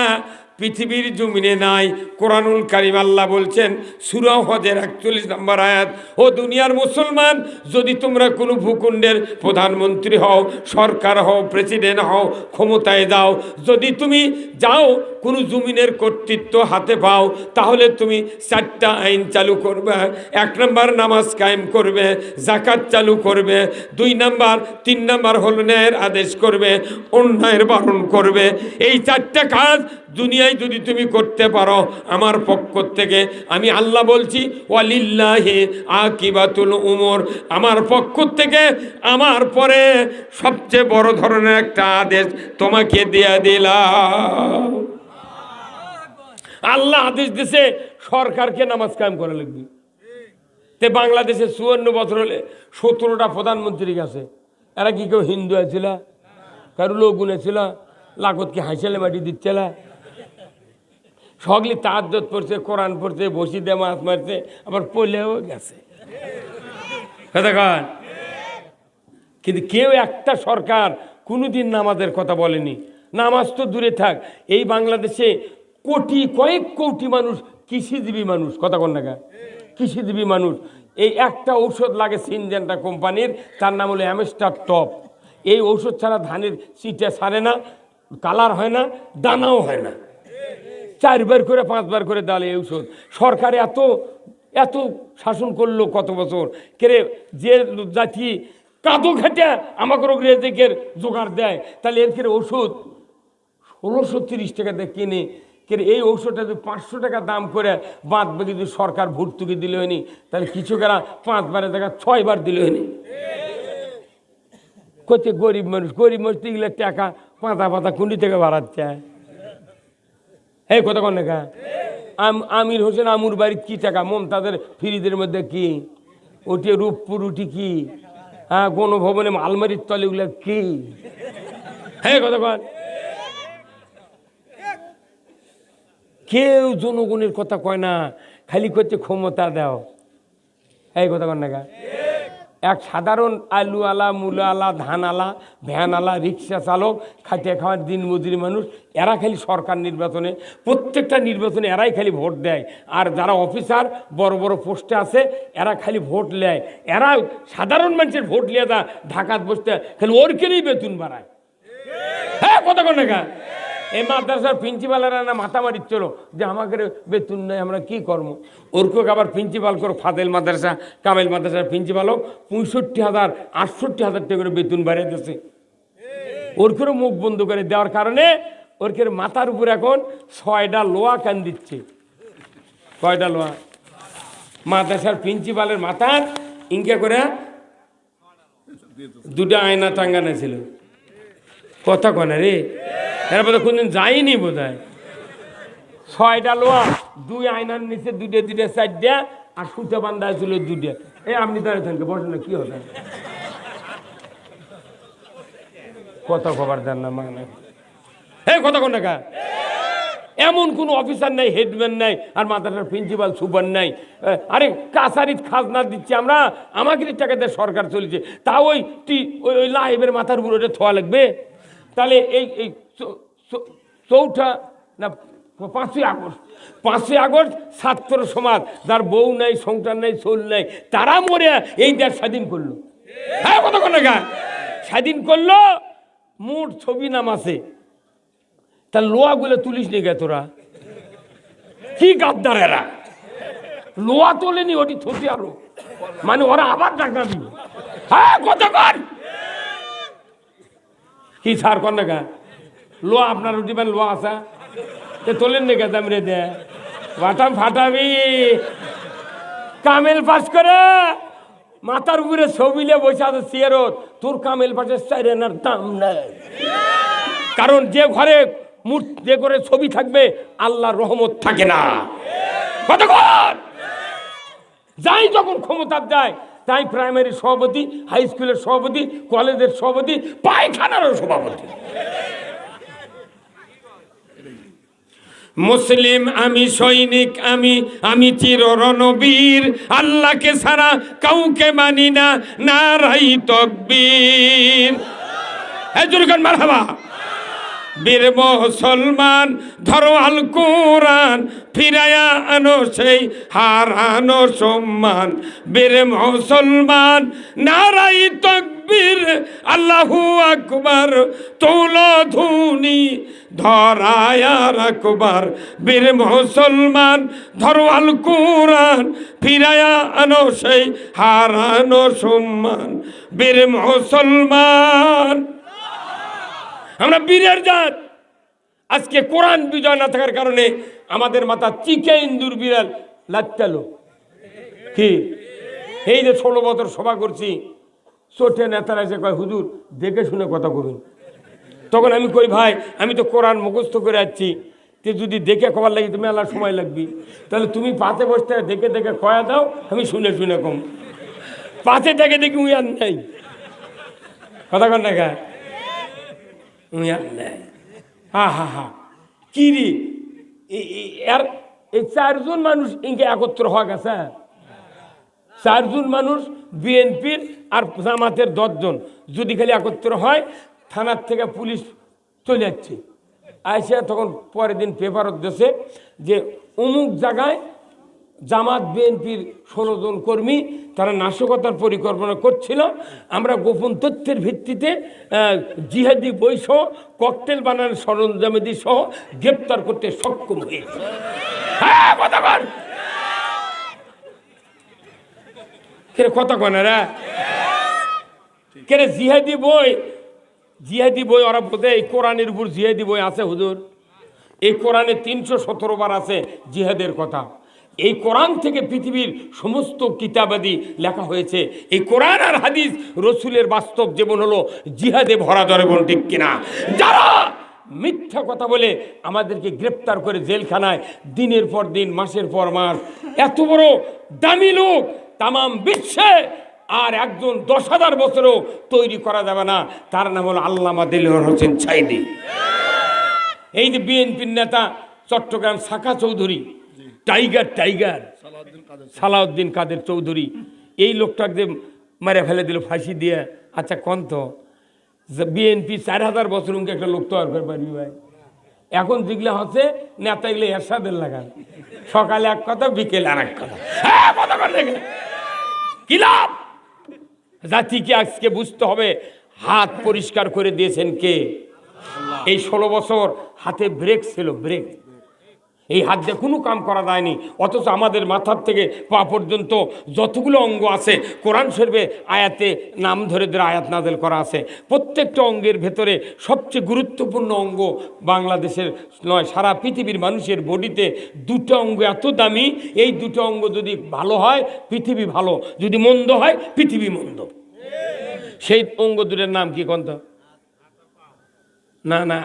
পৃথিবীর জমিনে নাই। কোরআনুল কারীম আল্লাহ বলছেন সূরা হজের 41 নম্বর আয়াত, ও দুনিয়ার মুসলমান, যদি তোমরা কোনো ভূখণ্ডের প্রধানমন্ত্রী হও, সরকার হও, প্রেসিডেন্ট হও, ক্ষমতায় যাও, যদি তুমি যাও কোনো জমিনের কর্তৃত্ব হাতে পাও, তাহলে তুমি 4টা আইন চালু করবে। 1 নম্বর নামাজ কায়েম করবে, যাকাত চালু করবে, 2 নম্বর 3 নম্বর হলো ন্যায়ের আদেশ করবে, অন্যায়ের বারণ করবে। এই 4টা কাজ দুনিয়ায় যদি তুমি করতে পারো, আমার পক্ষ থেকে আমি আল্লাহ বলছি, ওয়ালিল্লাহি আকিবাতুল উমর, আমার পক্ষ থেকে আমার পরে সবচেয়ে বড় ধরনের একটা আদেশ তোমাকে দিয়ে দিলাম। আল্লাহ আদেশ দিছে সরকারকে নামাজ কায়েম করা লাগবে। তে বাংলাদেশে 54 বছর হলে 17টা প্রধানমন্ত্রী গেছে, এরা কি কেউ হিন্দু আছিল? কারো লোকগুণ ছিল? লাখত কি হাইসালে মাটি দিচ্ছিল? সকলে তাহাজ্জুদ পড়ছে, কোরআন পড়ছে, বসি দিয়ে মাছ মারছে, আবার পড়লেও গেছে। কিন্তু কেউ একটা সরকার কোনোদিন নামাজের কথা বলেনি। নামাজ তো দূরে থাক, এই বাংলাদেশে কয়েক কোটি মানুষ কৃষিজীবী মানুষ, কথা কন না, কৃষিজীবী মানুষ। এই একটা ঔষধ লাগে সিনজেন্টা কোম্পানির, তার নাম হলো অ্যামস্টার টপ। এই ঔষধ ছাড়া ধানের চিটে সারে না, কালার হয় না, দানাও হয় না। 4 বার করে 5 বার করে দেওয়ালে এই ঔষধ। সরকার এত শাসন করলো কত বছর, কেরে যে জাতি কাদো খেটে আমাকে রেজেকের জোগাড় দেয়, তাহলে এর কেরে ওষুধ 1630 টাকা দিয়ে কিনে, এই ঔষধটা যদি 500 টাকা দাম করে বাদ বাকি যদি সরকার ভর্তুকি দিলে হয়নি, তাহলে কিছুকেরা 5 বারের জায়গা 6 বার দিলে হয়নি। কত গরিব মানুষ তো এগুলো টাকা পাতা কুন্ডি থেকে বাড়াচ্ছে। এই কথা কন না, আমির হোসেন আমুর বাড়ির কি টাকা, মমতাদের ফ্রিজের মধ্যে কি, ওটি রূপপুর উঠি কি, হ্যাঁ গণভবনে আলমারির তলে ওগুলো কি, হ্যাঁ কথা কন। কেউ জনগণের কথা কয় না, খালি করছে ক্ষমতা দাও। এই কথা কন না গা? এক সাধারণ আলুওয়ালা, মূলাওয়ালা, ধানওয়ালা, ভ্যানওয়ালা, রিক্সা চালক, খাটিয়ে খাওয়ার দিন মজুরি মানুষ, এরা খালি সরকার নির্বাচনে, প্রত্যেকটা নির্বাচনে এরাই খালি ভোট দেয়। আর যারা অফিসার বড় বড় পোস্টে আছে এরা খালি ভোট নেয়। এরা সাধারণ মানুষের ভোট নিয়ে যা ঢাকাত বসতে খালি ওর কেলেই বেতন বাড়ায়। হ্যাঁ কথা কন না গা? এই মাদ্রাসার প্রিন্সিপালেরা না মাথা মারিচ্ছিল যে আমাদের বেতন নেই, আমরা কি করবো। ওরকে আবার প্রিন্সিপাল করে ফাদেল মাদ্রাসা, কামেল মাদ্রাসার প্রিন্সিপাল হোক 65,000 68,000 টাকা করে বেতন বাড়িয়ে দিচ্ছে। ওরকেও মুখ বন্ধ করে দেওয়ার কারণে ওরকের মাথার উপর এখন 6টা লোহা কান দিচ্ছে। কয়টা লোহা? মাদ্রাসার প্রিন্সিপালের মাথার ইনকে করে 2টা আয়না টাঙ্গানো ছিল। কথা কনে রে, এর বোধ কোনদিন যায়নি বোধ হয়। 6টা লোহা, 2 আয়নার নিচে 2টে 4টে, আর সুতো বান্ধা ছিল 2টে। আপনি দাঁড়িয়ে থাকবে বসেন না, কি হবে? কত খবর দেন না মানে? কথা কোন টাকা? এমন কোন অফিসার নাই, হেডম্যান নাই, আর মাদ্রাসার প্রিন্সিপাল সুপার নাই। আরে কাছারিত খাজনা দিচ্ছি আমরা, আমাকে টাকা দিয়ে সরকার চলছে, তা ওই লাইভের মাথার উপর ওটা থোয়া লাগবে? তাহলে এই 5ই আগস্ট ছাত্র সমাজ, যার বউ নাই, সংসার নাই, চোল নাই, তারা মরে এই দেশ স্বাধীন করলো। হ্যাঁ কথা কোন টাকা? স্বাধীন করলো, মোট ছবি নাম আছে। তার লোহাগুলো তুলিস নি গে তোরা? কি গাদ্দার এরা! লোহা তোলেনি, ওটি থতি আরো, মানে ওরা আবার টাকা দিবে। হ্যাঁ কথা কর কি সার কর না গা? লোহা আপনার উঠিবেন, লোহা আসা তোলেন নি গে? দাম রে দে বাটাম ফাটাবি। কামেল পাস করে মাথার উপরে ছবিলে বসে আছে চেয়ারত, তোর কামেল পাশের চাইরেনার দাম নেই। কারণ যে ঘরে যে করে ছবি থাকবে আল্লাহর রহমত থাকে না। কতক্ষণ যাই যখন ক্ষমতা যায়, তাই প্রাইমারি সভাপতি, হাই স্কুলের সভাপতি, কলেজের সভাপতি, পায়খানারও সভাপতি। মুসলিম আমি, সৈনিক আমি, আমি চির রণবীর, আল্লাহকে ছাড়া কাউকে মানি না, নারাই তাকবীর। জোরকান মারহাবা। বীর মুসলমান ধরো আল কোরআন, ফিরায়া আনো সেই হারানো সম্মান। বীর মুসলমান নারাই তাকবীর, আল্লাহু আকবার, তোলো ধুনি ধরায়া রাখবার। বীর মুসলমান ধরো আল কোরআন, ফিরায়া আনো সেই হারানো সম্মান। বীর মুসলমান, আমরা বীরের জাত। আজকে কোরআন বিজয় না থাকার কারণে আমাদের মাথা চিকে ইন্দুর বিড়াল লাচ্চালো। কি এই যে 16 বছর সভা করছি, চোটে নেতারা এসে কয় হুজুর দেখে শুনে কথা কবেন। তখন আমি কই ভাই, আমি তো কোরআন মুখস্থ করে যাচ্ছি, তে যদি দেখে খবর লাগি তুমি আল্লাহ সময় লাগবি, তাহলে তুমি পাতে বসতে দেখে দেখে কয়া দাও, আমি শুনে শুনে কম। পাতে দেখে দেখি উই আর নাই। কথা কন না গা? হা হা হা কি রে, এই 4 জন মানুষ ইনকে একত্র হওয়া গেছে। 4 জন মানুষ বিএনপির আর জামাতের 10 জন যদি খালি একত্র হয়, থানার থেকে পুলিশ চলে যাচ্ছে। আইসা তখন পরের দিন পেপারত দেশে যে অমুক জায়গায় জামাত বিএনপির 16 জন কর্মী তারা নাশকতার পরিকল্পনা করছিল। আমরা গোপন তথ্যের ভিত্তিতে জিহাদি বইসহ ককটেল বানানোর সরঞ্জামাদি সহ গ্রেপ্তার করতে সক্ষম হয়েছে। হ্যাঁ কথা বল, কথা কন রা কেরে জিহাদি বই ওরা বোধে এই কোরআনের উপর জিহাদি বই আছে হুজুর। এই কোরআনে 317 বার আছে জিহাদের কথা। এই কোরআন থেকে পৃথিবীর সমস্ত কিতাবাদি লেখা হয়েছে। এই কোরআন আর হাদিস রসুলের বাস্তব জীবন হলো জিহাদে ভরা দরবন, ঠিক কিনা? যারা মিথ্যা কথা বলে আমাদেরকে গ্রেপ্তার করে জেলখানায় দিনের পর দিন, মাসের পর মাস, এত বড় দামি লোক তামাম বিশ্বে আর একজন 10,000 বছরও তৈরি করা যাবে না। তার নাম হলো আল্লামা দেলোয়ার হোসেন সাঈদী। এই যে বিএনপির নেতা চট্টগ্রাম শাখা চৌধুরী, টাইগার সালাউদ্দিন কাদের চৌধুরী, এই লোকটাকে মেরে ফেলে দিল ফাঁসি দিয়ে। আচ্ছা কন্ত বিএনপি 4000 বছর উনকে একটা লোক তৈরি করে পারবি ভাই? এখন যেগুলো হচ্ছে নেতা এগুলো এরশাদের লাগান, সকালে এক কথা বিকেলে আর এক কথা, কি লাভ? জাতিকে আজকে বুঝতে হবে হাত পরিষ্কার করে দিয়েছেন কে? এই 16 বছর হাতে ব্রেক ছিল, ব্রেক। এই হাত দিয়ে কোনো কাম করা যায়নি, অথচ আমাদের মাথার থেকে পা পর্যন্ত যতগুলো অঙ্গ আছে কোরআন শরীফে আয়াতে নাম ধরে ধরে আয়াত নাযিল করা আছে। প্রত্যেকটা অঙ্গের ভেতরে সবচেয়ে গুরুত্বপূর্ণ অঙ্গ বাংলাদেশের নয়, সারা পৃথিবীর মানুষের বডিতে দুটো অঙ্গ এত দামি। এই দুটো অঙ্গ যদি ভালো হয় পৃথিবী ভালো, যদি মন্দ হয় পৃথিবী মন্দ। সেই অঙ্গ দুটোর নাম কি কন্ত? না না,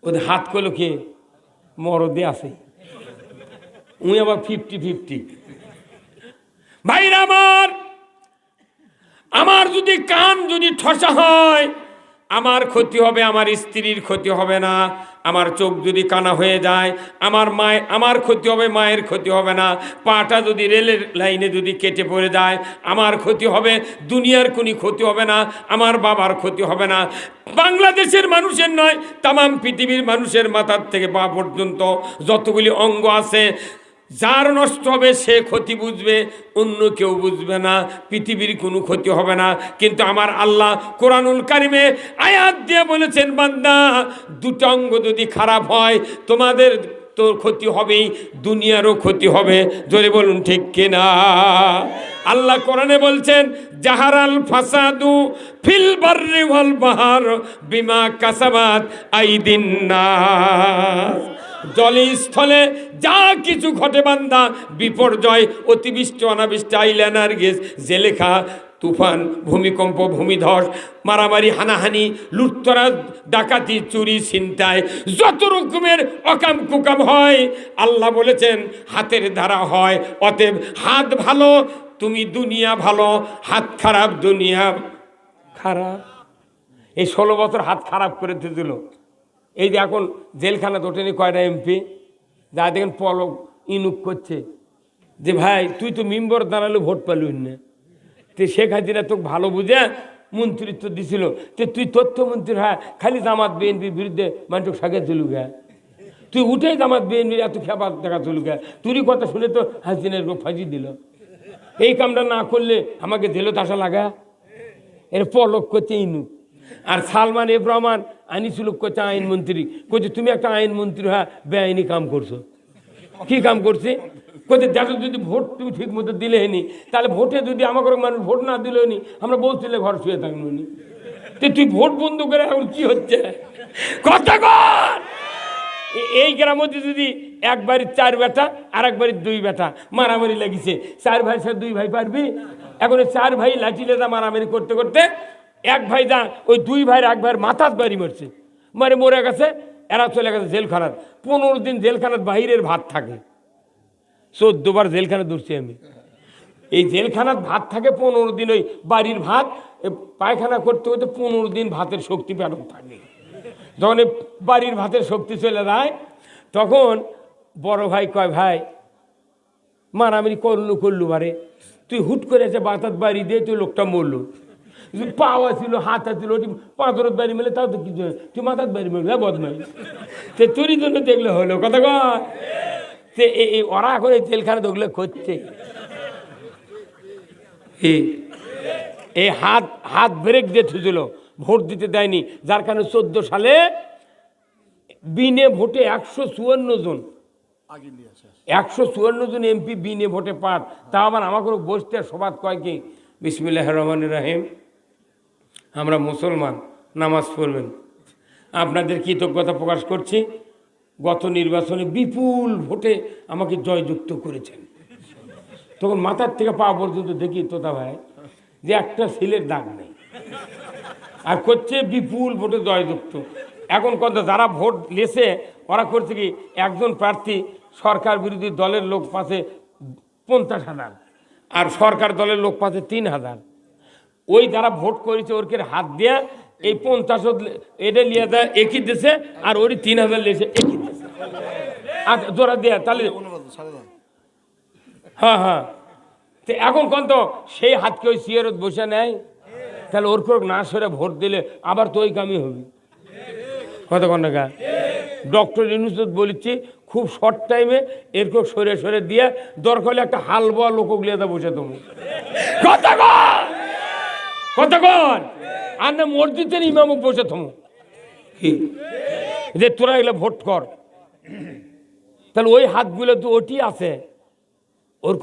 ওদের হাত করলো কে? মরদে আছে, উনি আবার 50-50। ভাইরা আমার যদি কান যদি ঠসা হয় আমার ক্ষতি হবে, আমার স্ত্রীর ক্ষতি হবে না। আমার চোখ যদি কানা হয়ে যায় আমার ক্ষতি হবে, মায়ের ক্ষতি হবে না। পাটা যদি রেলের লাইনে যদি কেটে পড়ে যায় আমার ক্ষতি হবে, দুনিয়ার কোনো ক্ষতি হবে না, আমার বাবার ক্ষতি হবে না। বাংলাদেশের মানুষের নয়, তামাম পৃথিবীর মানুষের মাথার থেকে পা পর্যন্ত যতগুলি অঙ্গ আছে, যার নষ্ট হবে সে ক্ষতি বুঝবে, অন্য কেউ বুঝবে না, পৃথিবীর কোনো ক্ষতি হবে না। কিন্তু আমার আল্লাহ কোরআনুল কারিমে আয়াত দিয়ে বলেছেন, বান্দা দুটো অঙ্গ যদি খারাপ হয় তোমাদের তোর ক্ষতি হবেই, দুনিয়ারও ক্ষতি হবে। জোরে বলুন ঠিক কিনা? আল্লাহ কোরআনে বলছেন, জাহারাল ফাসাদু ফিল বাররি ওয়াল বাহর বিমা কাসাবাত আইদিন নাস। জলে স্থলে যা কিছু ঘটে বান্দা, বিপর্যয়, অতিবৃষ্টি, অনাবৃষ্টি, আইল্যান্ডার গ্যাস, জেলেখা, তুফান, ভূমিকম্প, ভূমিধস, মারামারি, হানাহানি, লুটতরাজ, ডাকাতি, চুরি, ছিনতাই, যত রকমের অকাম কুকাম হয় আল্লাহ বলেছেন হাতের দ্বারা হয়। অতএব হাত ভালো তুমি দুনিয়া ভালো, হাত খারাপ দুনিয়া খারাপ। এই 16 বছর হাত খারাপ করে দিয়েছিল। এই যে এখন জেলখানা ওঠেনি কয়টা এমপি, যা দেখেন পলক ইনুক করছে যে ভাই তুই তো মেম্বার দাঁড়ালে ভোট পালুই না, তে শেখ হাসিনা তোকে ভালো বুঝে মন্ত্রিত্ব দিছিল, তে তুই তথ্যমন্ত্রী হ্যাঁ খালি জামাত বিএনপির বিরুদ্ধে মানুষ সাগে চলুগা, তুই উঠেই জামাত বিএনপির এত খেপার দেখা চলুগা, তুরই কথা শুনে তো হাসিনার ফাঁসি দিল। এই কামটা না করলে আমাকে জেলত আসা লাগা, এর পলক করছে ইনুক। আর সালমান এফ রহমান আনিসুলুক করছে আইনমন্ত্রী, কইছে তুমি একটা আইনমন্ত্রী হ্যাঁ বেআইনি কাম করছো। কি কাম করছে? কইছে দেখো যদি ভোট তুমি ঠিক মতো দিলে নি, তাহলে ভোটে যদি আমাকে মানুষ ভোট না দিলে নি আমরা বলছিলে ঘর শুয়ে থাকলো নি, তুই ভোট বন্ধ করে এখন কি হচ্ছে কথা কর। এই গ্রামে যদি এক বাড়ির 4 বেটা আর এক বাড়ির 2 বেটা মারামারি লাগিছে, 4 ভাই সে 2 ভাই পারবি? এখন 4 ভাই লাঠি লেদা মারামারি করতে করতে এক ভাই যা ওই 2 ভাইয়ের এক ভাইয়ের মাথার বাড়ি মরছে, মরে গেছে। এরা চলে গেছে জেলখানার। 15 দিন জেলখানার বাহিরের ভাত থাকে। 14 বার জেলখানা দূরছি আমি। এই জেলখানার ভাত থাকে 15 দিন, ওই বাড়ির ভাত পায়খানা করতে করতে 15 দিন ভাতের শক্তি পেটক থাকে। যখন বাড়ির ভাতের শক্তি চলে যায় তখন বড় ভাই কয় ভাই মারামারি করলু বারে, তুই হুট করে এসে বাতাত বাড়ি দিয়ে তুই লোকটা মরলো, পাওয়া ছিল হাত ছিল পাথরের বাড়ি মেলে, তাও তো কিছু তুই মাথার বাড়ি মেলে বদমাই, সে তোরই জন্য দেখলে হলো কথা কয়। সে ওরা এখন এই জেলখানা দেখলে করছে এই হাত ব্রেক দিয়ে থুছিল, ভোট দিতে দেয়নি, যার কারণে 14 সালে বিনে ভোটে 154 জন 154 জন এমপি বিনে ভোটে পাঠ। তা আবার আমাকে বসতে সবাদ কয় কি বিসমিল্লাহির রহমানির রহিম, আমরা মুসলমান, নামাজ পড়বেন। আপনাদের কৃতজ্ঞতা প্রকাশ করছি, গত নির্বাচনে বিপুল ভোটে আমাকে জয়যুক্ত করেছেন। তখন মাথার থেকে পা পর্যন্ত দেখি তোতা ভাই যে একটা ছেলের দাগ নেই, আর করছে বিপুল ভোটে জয়যুক্ত। এখন কথা যারা ভোট লেছে ওরা করছে কি, একজন প্রার্থী সরকার বিরোধী দলের লোক পাশে 50,000 আর সরকার দলের লোক পাশে 3,000। ওই যারা ভোট করেছে ওরকে হাত দিয়া এই 50 এটা লিয়ে দেয় একই দেশে, আর ওরই 3,000 লেছে একই দেশে। আচ্ছা জোড়া দিয়ে তাহলে হ্যাঁ হ্যাঁ। তো এখন কোন তো সেই হাতকে ওই সিয়ারত বসে নেয়, তাহলে ওর করে না সরে ভোট দিলে আবার তো ওই কামই হবে। কতক্ষণ টাকা ডক্টর ইউনূস বলেছি খুব শর্ট টাইমে এরকম সরে সরে দিয়ে দরকার হলে একটা হালবা লোক গলিয়াতে বসে তুমি কতক্ষণ আর না মসজিদের ইমামক বসে থামো কি যে তোরা এগুলো ভোট কর, তাহলে ওই হাতগুলো তো ওটি আছে ওর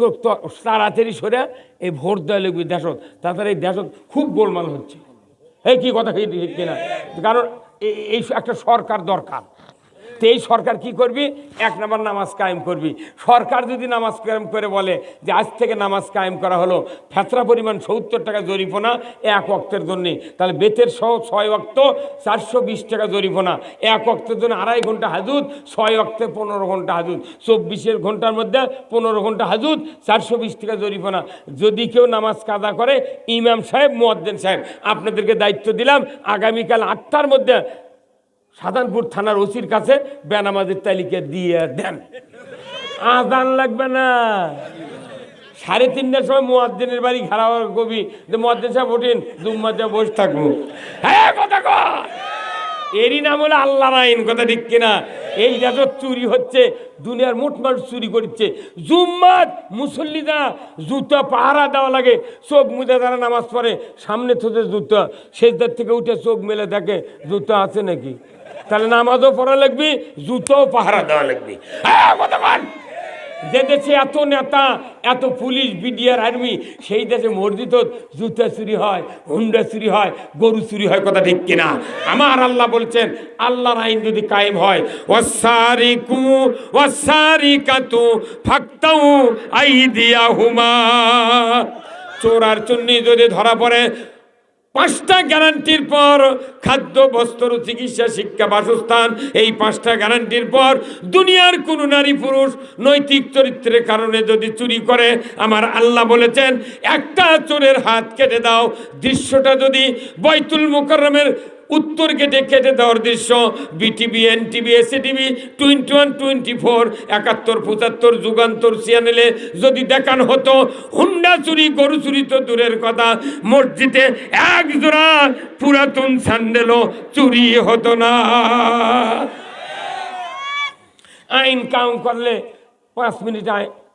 তাড়াতাড়ি সরে এই ভোট দেওয়া লাগবে দেশত, তাছাড়া এই দেশত খুব গোলমাল হচ্ছে। এই কি কথা কিনা, কারণ এই একটা সরকার দরকার। তো এই সরকার কি করবি, এক নম্বর নামাজ কায়েম করবি। সরকার যদি নামাজ কায়েম করে বলে যে আজ থেকে নামাজ কায়েম করা হলো, ফেতরা পরিমাণ ৭০ টাকা জরিমানা এক ওয়াক্তের জন্যে, তাহলে বেতের সহ ৬ ওয়াক্ত ৪২০ টাকা জরিমানা, এক ওয়াক্তের জন্য ২.৫ ঘন্টা হাজুদ, ৬ ওয়াক্তে ১৫ ঘন্টা হাজুদ, ২৪ ঘন্টার মধ্যে ১৫ ঘন্টা হাজুদ, ৪২০ টাকা জরিমানা। যদি কেউ নামাজ কাজা করে, ইমাম সাহেব মুয়াজ্জিন সাহেব আপনাদেরকে দায়িত্ব দিলাম, আগামীকাল ৮টার মধ্যে সাধারণপুর থানার ওসির কাছে বেনামাজের তালিকা দিয়ে দেন। আজান লাগবে না, ৩:৩০টার সময় মুয়াজ্জিনের বাড়ি ঘেরাও কবি যে মুয়াজ্জিন সাহেব ওঠেন, জুম্মাতে বসে থাকবো। হ্যাঁ কথা কর, এরই নাম হলো আল্লাহর আইন। কথা ঠিক কিনা? এই যত চুরি হচ্ছে, দুনিয়ার মোট মানুষ চুরি করছে। জুম্মাত মুসল্লিরা জুতা পাহারা দেওয়া লাগে, চোখ মুজে তারা নামাজ পড়ে, সামনে থেকে জুতা, সেজদার থেকে উঠে চোখ মেলে দেখে জুতা আছে নাকি, তাহলে নামাজও পড়া লাগবে, জুতোও পাহারা দেওয়া লাগবে। যে দেশে এত নেতা, এত পুলিশ, বিডিআর, আর্মি, সেই দেশে মসজিদ জুতা চুরি হয়, হুন্ডা চুরি হয়, গরু চুরি হয়। কথা ঠিক কিনা? আমার আল্লাহ বলছেন, আল্লাহর আইন যদি কায়েম হয়, ওয়াসারিকু ওয়াসারিকাতু ফাকতাউ আইদিয়াহুমা, চোর আর চুন্নি যদি ধরা পড়ে, 5টা গ্যারান্টির পর খাদ্য, বস্ত্র, চিকিৎসা, শিক্ষা, বাসস্থান, এই 5টা গ্যারান্টির পর দুনিয়ার কোনো নারী পুরুষ নৈতিক চরিত্রের কারণে যদি চুরি করে, আমার আল্লাহ বলেছেন একটা চোরের হাত কেটে দাও। দৃশ্যটা যদি বাইতুল মুকাররমের উত্তর গেটে কেটে দেওয়ার দৃশ্য বিটিভি, এনটিভি, এসএটিভি, 21, 24, 71, 75, যুগান্তর চ্যানেলে যদি দেখানো হতো, হুন্ডা চুরি, গরু চুরি তো দূরের কথা, মসজিদে এক জোড়া পুরাতন স্যান্ডেলও চুরি হতো না। আইন কাম করলে 5 মিনিট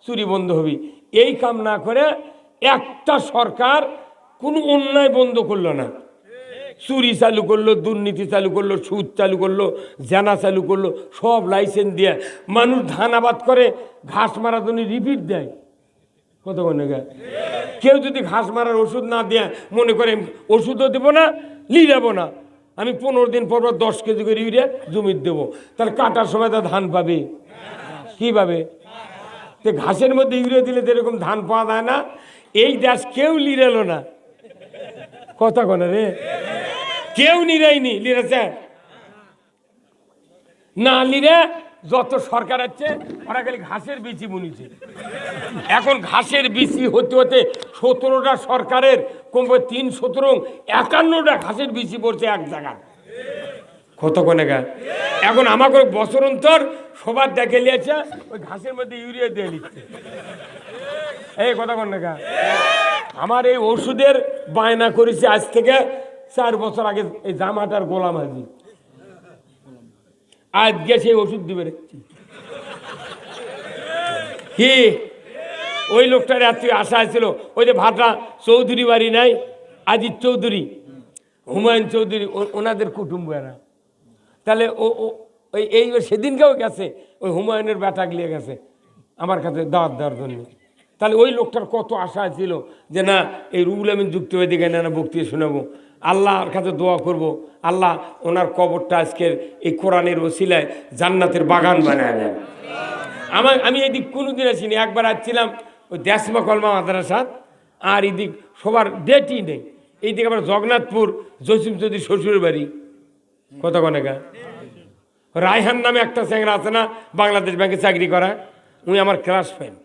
চুরি বন্ধ হবে। এই কাম না করে একটা সরকার কোনো অন্যায় বন্ধ করলো না, চুরি চালু করলো, দুর্নীতি চালু করলো, সুদ চালু করলো, জেনা চালু করলো, সব লাইসেন্স দিয়ে মানুষ ধান আবাদ করে, ঘাস মারার জন্য রিপিট দেয়। কত মনে গায়, কেউ যদি ঘাস মারার ওষুধ না দেয়, মনে করে ওষুধও দেবো না, লিরাবো না, আমি 15 দিন পর 10 কেজি করে ইউরিয়া জমির দেবো, তাহলে কাটার সময় তা ধান পাবে কি পাবে? তো ঘাসের মধ্যে ইউরিয়া দিলে যেরকম ধান পাওয়া যায় না, এই দেশ কেউ লিরালো না। কথা কনে রে, কেউ নিরাইনি, লিরেছে না, লিরে যত সরকার আছে ওরা খালি ঘাসের বিচি বুনিছে। এখন ঘাসের বিচি হতে হতে 17টা সরকারের কমবে 3, 17, 51টা ঘাসের বিচি পড়ছে এক জায়গায়। কত কোনে গা, এখন আমাকে বছর অন্তর সবার দেখে নিয়েছে, ওই ঘাসের মধ্যে ইউরিয়া দিয়ে নিচ্ছে। এই কথা কোনে গা, আমার এই ওষুধের বায়না করেছে আজ থেকে 4 বছর আগে, এই জামাটার গোলাম হাজি, আজকে সেই ওষুধ দিবে কি? ওই লোকটার এত আশা ছিল, ওই যে ভাটা চৌধুরী বাড়ি নাই, আজিজ চৌধুরী, হুমায়ুন চৌধুরী, ওনাদের কুটুম্ব এরা, তাহলে ওই এই সেদিনকেও গেছে, ওই হুমায়ুনের বেটা গিয়ে গেছে আমার কাছে দাওয়াত দেওয়ার জন্য। তাহলে ওই লোকটার কত আশা ছিল যে না, এই রুহুল আমিন যুক্তিবাদী গানে না বক্তৃতা শোনাবো, আল্লাহর কাছে দোয়া করব, আল্লাহ ওনার কবরটা আজকের এই কোরআনের ওসিলায় জান্নাতের বাগান বানায় দেন। আমি এদিক কোনোদিন আসিনি, একবার আসছিলাম ওই দেশমা কলমা মাদ্রাসাত, আর এদিক সবার ডেটই নেই। এইদিকে আবার জগন্নাথপুর জসিম চৌধুরী শ্বশুরের বাড়ি। কত কনেকা রায়হান নামে একটা চ্যাংরা আছে না, বাংলাদেশ ব্যাংকে চাকরি করা, উনি আমার ক্লাস ফ্রেন্ড।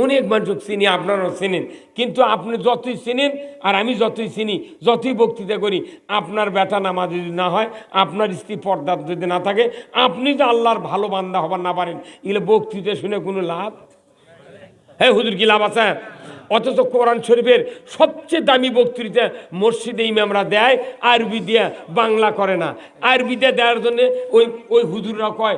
অনেক মানুষ চিনি, আপনারাও চিনেন, কিন্তু আপনি যতই চিনেন আর আমি যতই চিনি, যতই বক্তৃতা করি, আপনার বেটা নামাজ যদি না হয়, আপনার স্ত্রী পর্দা যদি না থাকে, আপনি যে আল্লাহর ভালো বান্দা হবার না পারেন, এগুলো বক্তৃতা শুনে কোনো লাভ? হ্যাঁ হুজুর, কি লাভ আছে? অথচ কোরআন শরীফের সবচেয়ে দামি বক্তৃতা মসজিদে ইমামরা দেয়, আরবি দিয়ে, বাংলা করে না। আরবি দিয়ে দেওয়ার জন্যে ওই ওই হুজুররা কয়,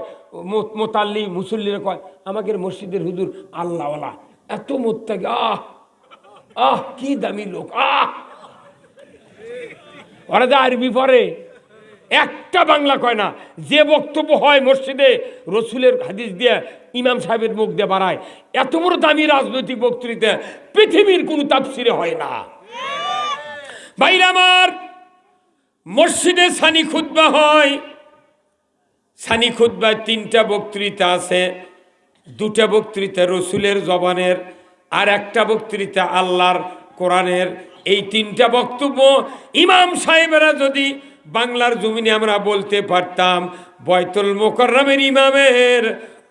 মোতাল্লি মুসল্লিরা কয়, আমাদের মসজিদের হুজুর আল্লাহওয়ালা, এত মোত্তাকি, কি দামি লোক, ওরা যে আরবি পড়ে, একটা বাংলা কয় না। যে বক্তব্য হয় মসজিদে রসুলের হাদিস দিয়ে ইমাম সাহেবের মুখ দিয়ে বাড়ায়, এত বড় দামি রাজনৈতিক বক্তৃতা পৃথিবীর কোনো তাফসিরে হয় না। ভাইরা আমার, মসজিদে সানি খুতবা হয়। সানি খুতবায় 3টা বক্তৃতা আছে। 2টা বক্তৃতা রসুলের জবানের, আর একটা বক্তৃতা আল্লাহর কোরআনের। এই 3টা বক্তব্য ইমাম সাহেবেরা যদি বাংলার জমিনে আমরা বলতে পারতাম, বয়তুল মোকাররমের ইমামের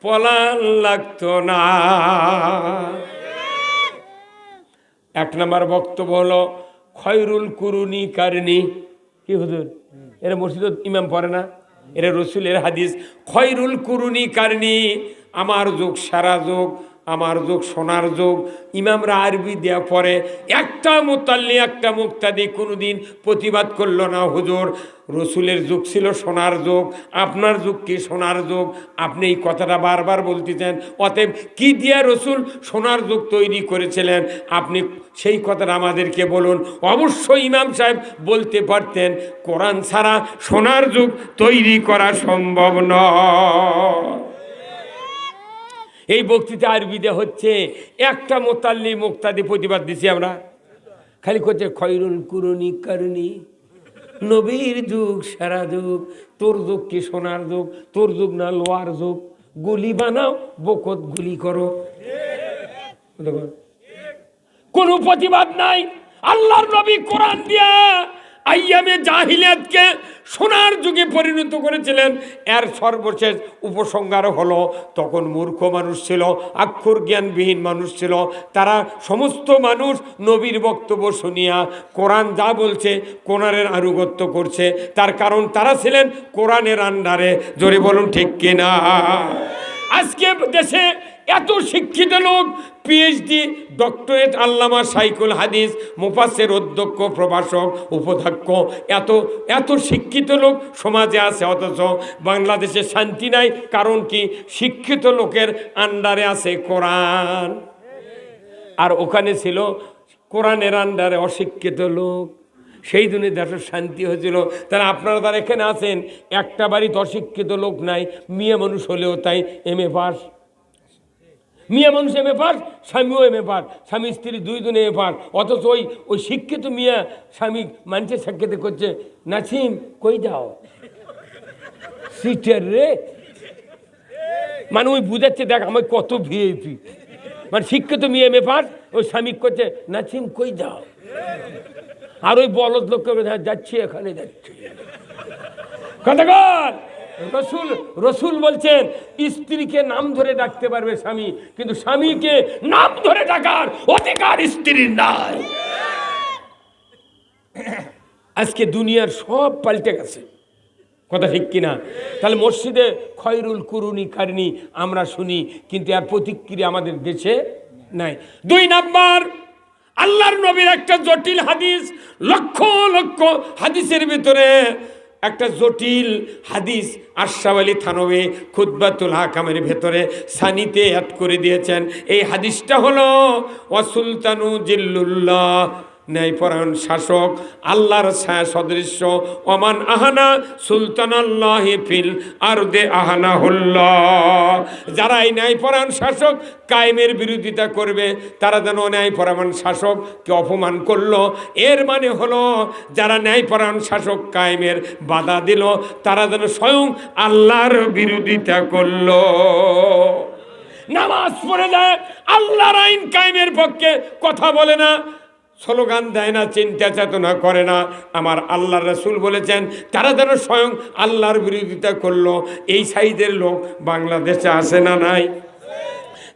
পলান লাগতো না। 1 নম্বর বক্তব্য হলো খয়রুল কুরুনি কারনি। কি হুজুর, এরা মসজিদে ইমাম পড়ে না? এরা রসুলের হাদিস। খয়রুল কুরুনি কারনি, আমার যুগ সারা যুগ, আমার যুগ সোনার যুগ। ইমামরা আরবি দেওয়া পরে, একটা মুতাল্লি একটা মুক্তাদি কোনোদিন প্রতিবাদ করলো না, হুজুর রসুলের যুগ ছিল সোনার যুগ, আপনার যুগ কি সোনার যুগ? আপনি এই কথাটা বারবার বলতেছেন, অতএব কি দিয়ে রসুল সোনার যুগ তৈরি করেছিলেন আপনি সেই কথাটা আমাদেরকে বলুন। অবশ্যই ইমাম সাহেব বলতে পারতেন, কোরআন ছাড়া সোনার যুগ তৈরি করা সম্ভব নয়। এই বক্তৃতা আরবিতে হচ্ছে, একটা মোতাল্লি মুক্তাদি প্রতিবাদ দিছি আমরা, খালি করছে খয়রুল কুরুনি কারনি, নবীর যুগ সারা যুগ, তোর যুগ কি সোনার যুগ, তোর যুগ না লোহার যুগ, গুলি বানাও বকত গুলি করো। কোনো প্রতিবাদ নাই। আল্লাহর নবী কোরআন দিয়া আইয়ামে জাহিলিয়াতকে সোনার যুগে পরিণত করেছিলেন। এর সর্বশেষ উপসংহার হলো, তখন মূর্খ মানুষ ছিল, অক্ষর জ্ঞানবিহীন মানুষ ছিল, তারা সমস্ত মানুষ নবীর বক্তব্য শুনিয়া কোরআন যা বলছে কোরআনের আনুগত্য করছে। তার কারণ তারা ছিলেন কোরআনের আন্ডারে। জোরে বলুন ঠিক কিনা? আজকে দেশে এত শিক্ষিত লোক, পিএইচডি, ডক্টরেট, আল্লামা, শাইখুল হাদিস, মুফাসসির, অধ্যক্ষ, প্রভাষক, উপাধ্যক্ষ, এত এত শিক্ষিত লোক সমাজে আছে, অথচ বাংলাদেশে শান্তি নাই। কারণ কি? শিক্ষিত লোকের আন্ডারে আছে কোরআন, আর ওখানে ছিল কোরআনের আন্ডারে অশিক্ষিত লোক। সেই জন্য দেশের শান্তি হয়েছিল। তারা আপনারা তারা এখানে আছেন, একটা বাড়িতে অশিক্ষিত লোক নাই, মেয়ে মানুষ হলেও তাই MA পাস, মিয়া মানুষ MA পাস, স্বামীও MA পাস, স্বামী স্ত্রী 2 জনে MA পাস। অথচ ওই শিক্ষিত মিয়া স্বামী মানুষের সাক্ষাতে করছে, নাসিম কই যাও সিটের রে, মানে ওই বুঝাচ্ছে, দেখ আমার কত VIP। মানে শিক্ষিত মিয়া MA পাস, ওই স্বামী করছে, নাসিম কই যাও। আর ওই বলদ লোক যাচ্ছি, এখানে যাচ্ছি। কথাকার রসুল বলছেন, স্ত্রীকে নাম ধরে ডাকতে পারবে স্বামী, কিন্তু স্বামীকে নাম ধরে ডাকার অধিকার স্ত্রীর নাই। আজকে দুনিয়ার সব পাল্টে গেছে, কথা ঠিক কিনা? তাহলে মসজিদে খয়রুল কুরুনি কারনি আমরা শুনি, কিন্তু এর প্রতিক্রিয়া আমাদের দেশে নাই। 2 নাম্বার, আল্লাহর নবীর একটা জটিল হাদিস, লক্ষ লক্ষ হাদিসের ভিতরে একটা জটিল হাদিস আশরাফ আলী থানভী খুতবাতুল হাকামের ভেতরে সানিতে অ্যাড করে দিয়েছেন। এই হাদিসটা হলো, ওয়াসুলতানু জিল্লুল্লাহ, ন্যায়পরায়ণ শাসক আল্লাহর ছায়া সদৃশ্য, ওমান আহানা সুলতান আল্লাহি ফিল আরদে আহানাহুল্লাহ। যারা এই ন্যায়পরায়ণ শাসক কায়েমের বিরোধিতা করবে, তারা যেন ন্যায়পরায়ণ শাসককে অপমান করলো। এর মানে হলো, যারা ন্যায়পরায়ণ শাসক কায়েমের বাধা দিল, তারা যেন স্বয়ং আল্লাহর বিরোধিতা করলো। নামাজ পড়ে যায়, আল্লাহর আইন কায়েমের পক্ষে কথা বলে না, স্লোগান দেয় না, চিন্তা চেতনা করে না। আমার আল্লাহর রাসূল বলেছেন, তারা যেন স্বয়ং আল্লাহর বিরোধিতা করলো। এই সাইজের লোক বাংলাদেশে আসে না নাই?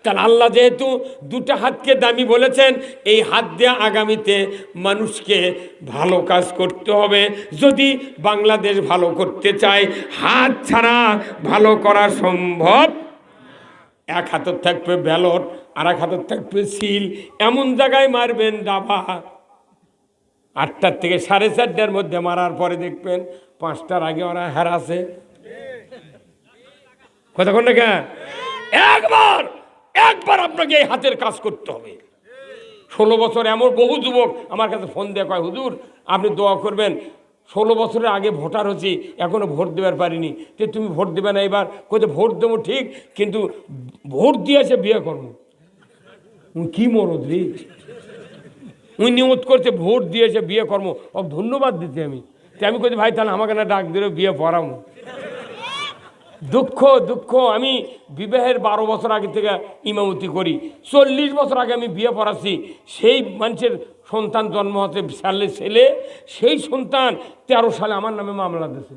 কারণ আল্লাহ যেহেতু দুটো হাতকে দামি বলেছেন, এই হাত দিয়ে আগামীতে মানুষকে ভালো কাজ করতে হবে। যদি বাংলাদেশ ভালো করতে চায়, হাত ছাড়া ভালো করা সম্ভব। এক হাতত থাকবে ব্যালট, আর এক হাতত থাকবে সিল। এমন জায়গায় মারবেন দাবা, 8টার থেকে 4:30টার মধ্যে মারার পরে দেখবেন 5টার আগে ওরা হারাছে। কতক্ষণ না একবার আপনাকে এই হাতের কাজ করতে হবে। 16 বছর এমন বহু যুবক আমার কাছে ফোন দিয়ে কয়, হুজুর আপনি দোয়া করবেন, 16 বছরের আগে ভোটার হচ্ছি, এখনো ভোট দেবার পারিনি। যে তুমি ভোট দেবে না এবার? কোথায় ভোট দেবো ঠিক, কিন্তু ভোট দিয়েছে বিয়ে করবো। কি মরদ রে, উনি নিয়ত করছে ভোট দিয়েছে বিয়ে কর্ম, ধন্যবাদ দিতে আমি। আমি কই ভাই তাহলে আমাকে না ডাক দিলে বিয়ে পড়াবো। দুঃখ দুঃখ, আমি বিবাহের 12 বছর আগে থেকে ইমামতি করি, 40 বছর আগে আমি বিয়ে পড়াচ্ছি। সেই মানুষের সন্তান জন্ম হতে সালে ছেলে, সেই সন্তান 13 সালে আমার নামে মামলা দিয়েছে।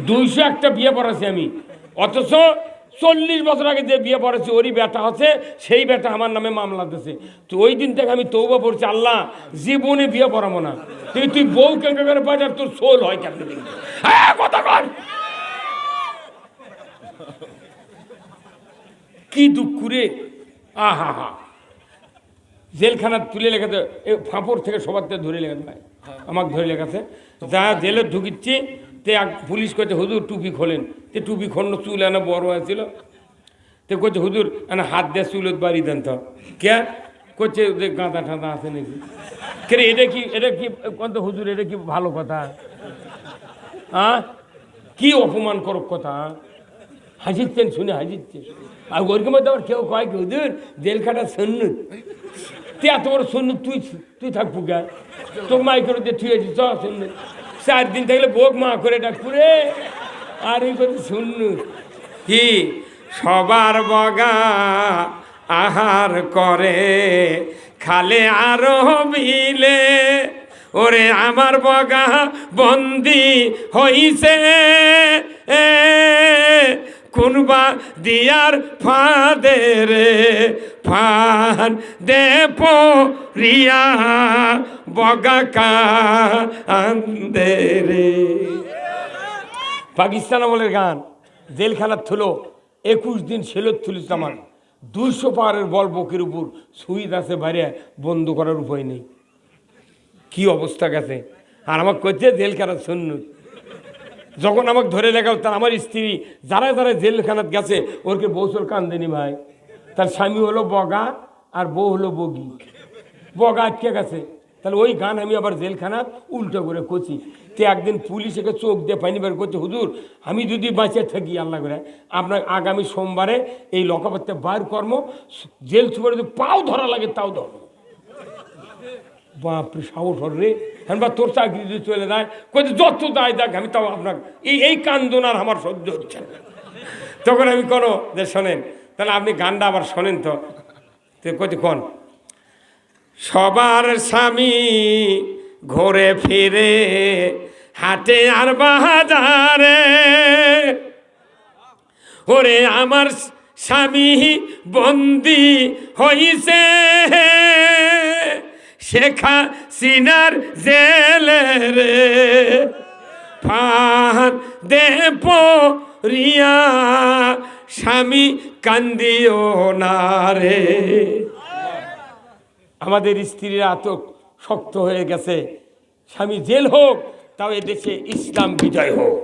201টা বিয়ে পড়াচ্ছি আমি, অথচ 40 বছর আগে যে বিয়ে পড়েছি ওরই বেটা আছে, সেই বেটা আমার নামে মামলা দিয়েছে। তো ওই দিন থেকে আমি তওবা পড়ছি, আল্লাহ জীবনে বিয়ে পড়াবো না। তুই বউ কেন করে পাই আর তোর সোল হয় কেন? কথা কর, কি দুঃখ রে। আহা হা, জেলখানা তুলে লেখাতে ফাঁপড় থেকে সবার ধরে লেখাতে ভাই, আমাকে ধরে লেখাছে। যা জেলে ঢুকিচ্ছি তে পুলিশ কইতে হুজুর টুপি খোলেন। তে টুপি খোল, চুল এনে বড় হয়েছিল। তে কইছে হুজুর এনে হাত দিয়ে চুলত বাড়ি দেন। তো কে করছে যে গাঁদা ঠাঁদা আছে নাকি? কে এটা কি কত হুজুর, এটা কি ভালো কথা? হ্যাঁ, কি অপমান করক কথা। হাসিচ্ছেন শুনে হাসিচ্ছে। আর ওরকম মধ্যে আবার কেউ কয় কি হুজুর জেলখাটা সন্ন্যত। তুই এত বড় সন্ন্যত, তুই থাকবো গা, তোর মাই করে দিয়ে তুই আছিস সন্ন্যত। 4 দিন থাকলে বোক মা করে ডাকবো রে। আর এই কথা সন্ন্যত কি? সবার বগা আহার করে খালে আরো বিলে, ওরে আমার বগা বন্দি হইছে কোনবা দিয়ার ফাঁদে রে, ফান দে পরিয়া বগা কান্দে রে। পাকিস্তান আমলের গান। জেলখানার থুলো 21 দিন সেলত তুলিস আমার, 200 পাহাড়ের বল বকের উপর সুইদ আছে বাইরে, বন্ধ করার উপায় নেই। কি অবস্থা গেছে। আর আমাকে কইছে জেলখানার সন্ন্যত। যখন আমাকে ধরে লেখা, তার আমার স্ত্রী যারা যারা জেলখানাত গেছে ওরকে বউসল কান্দেনি ভাই। তার স্বামী হলো বগা আর বউ হলো বগি। বগা আটকে গেছে, তাহলে ওই গান আমি আবার জেলখানাত উল্টো করে কচি। তে একদিন পুলিশ একে চোখ দিয়ে পানি বের করছে, হুজুর আমি যদি বাঁচে থাকি আল্লাহ করে আপনার আগামী সোমবারে এই লকাপত্তে বার কর্ম, জেল সুপারে যদি পাও ধরা লাগে তাও ধরো। বাপরে সাহস রে। হ্যাঁ বা তোর চাকরি যদি চলে যায়, কোথায় যত দায় দেখ আমি তাও আপনার এই কান্দন আর আমার সহ্য হচ্ছে না। তখন আমি কোনো যে শোনেন, তাহলে আপনি গানটা আবার শোনেন তো কোথায় কোন। সবার স্বামী ঘুরে ফিরে হাটে আর বাজারে, ওরে আমার স্বামী বন্দি হইছে শেখ হাসিনার জেলে রে, ফান দে পরিয়া স্বামী কান্দিও না রে। আমাদের স্ত্রীরা এত শক্ত হয়ে গেছে, স্বামী জেল হোক তাও এদেশে ইসলাম বিজয় হোক।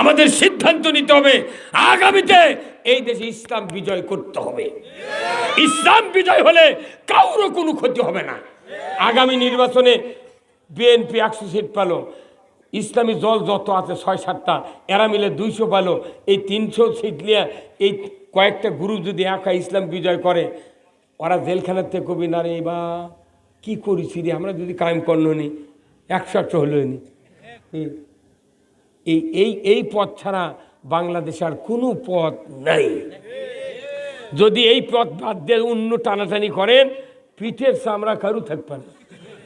আমাদের সিদ্ধান্ত নিতে হবে আগামীতে এই দেশে ইসলাম বিজয় করতে হবে। ইসলাম বিজয় হলে কারো কোনো ক্ষতি হবে না। আগামী নির্বাচনে বিএনপি 100 সিট পেল, ইসলামী দল যত আছে 6-7টা, এরা মিলে 200 পেল। এই 300 সিট নিয়ে এই কয়েকটা গ্রুপ যদি একা ইসলাম বিজয় করে, ওরা জেলখানার থেকে কবি না রে বা কী করেছি রে আমরা যদি কায়েম করল নি 100 হলো নি। এই পথ ছাড়া বাংলাদেশ আর কোনো পথ নাই। যদি এই পথ বাদ দিয়ে অন্য টানাটানি করেন, পিঠের চামড়া কারু থাকবে না।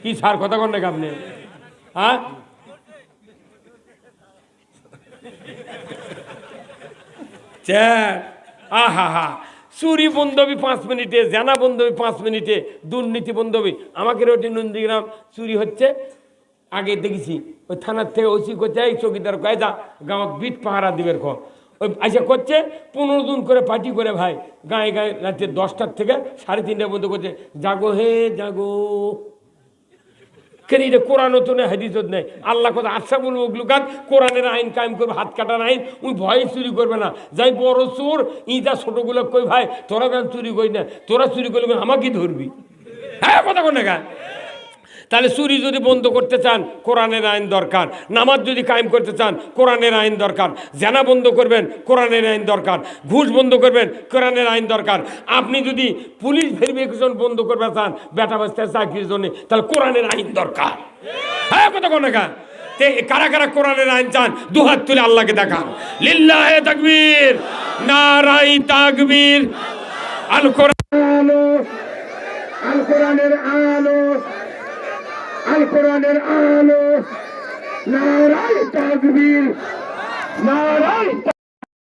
কি স্যার কথা কন না আপনি? হ্যাঁ, আহা হা, চুরি বন্ধ হবে 5 মিনিটে, জানা বন্ধ হবে 5 মিনিটে, দুর্নীতি বন্ধ হবে। আমাকে রোটি নন্দীগ্রাম চুরি হচ্ছে, আগে দেখেছি ওই থানার থেকে ওসি করছে এই চৌকিদার কয়ে যা গাঁত বিট পাহারা দিবের খ, ওই আইসা করছে 15 দিন করে পার্টি করে ভাই, গায়ে গায়ে রাতে 10টার থেকে 3:30 পর্যন্ত করছে, জাগো হে জাগো। কেন এটা কোরআন তো নেই, হাদিস নেই, আল্লাহ কথা আশা বলবো ওগুলো কাজ কোরআনের আইন কায়েম করবে, হাত কাটার আইন, ওই ভয়ে চুরি করবে না। যাই বড় চোর যা ছোটগুলো কই ভাই তোরা কেন চুরি করি না, তোরা চুরি করলে আমাকেই ধরবি। হ্যাঁ কথা কোন না। তাহলে চুরি যদি বন্ধ করতে চান কোরআনের আইন দরকার, নামাজ যদি কায়েম করতে চান কোরআনের আইন দরকার, জেনা বন্ধ করবেন কোরআনের আইন দরকার, ঘুষ বন্ধ করবেন কোরআনের আইন দরকার। আপনি যদি পুলিশ ভেরিফিকেশন বন্ধ করতে চান বেটা বাচ্চার চাকরির জন্য, তাহলে কোরআনের আইন দরকার। হ্যাঁ কথা কোন না। কারা কারা কোরআনের আইন চান দুহাত তুলে আল্লাহকে দেখান। লিল্লাহে তাকবীর, নারায়ে তাকবীর। আল কোরআন, আল কোরআনের আলো, আল কোরআনের আলো, নারায়ে তাকবীর, নারায়ে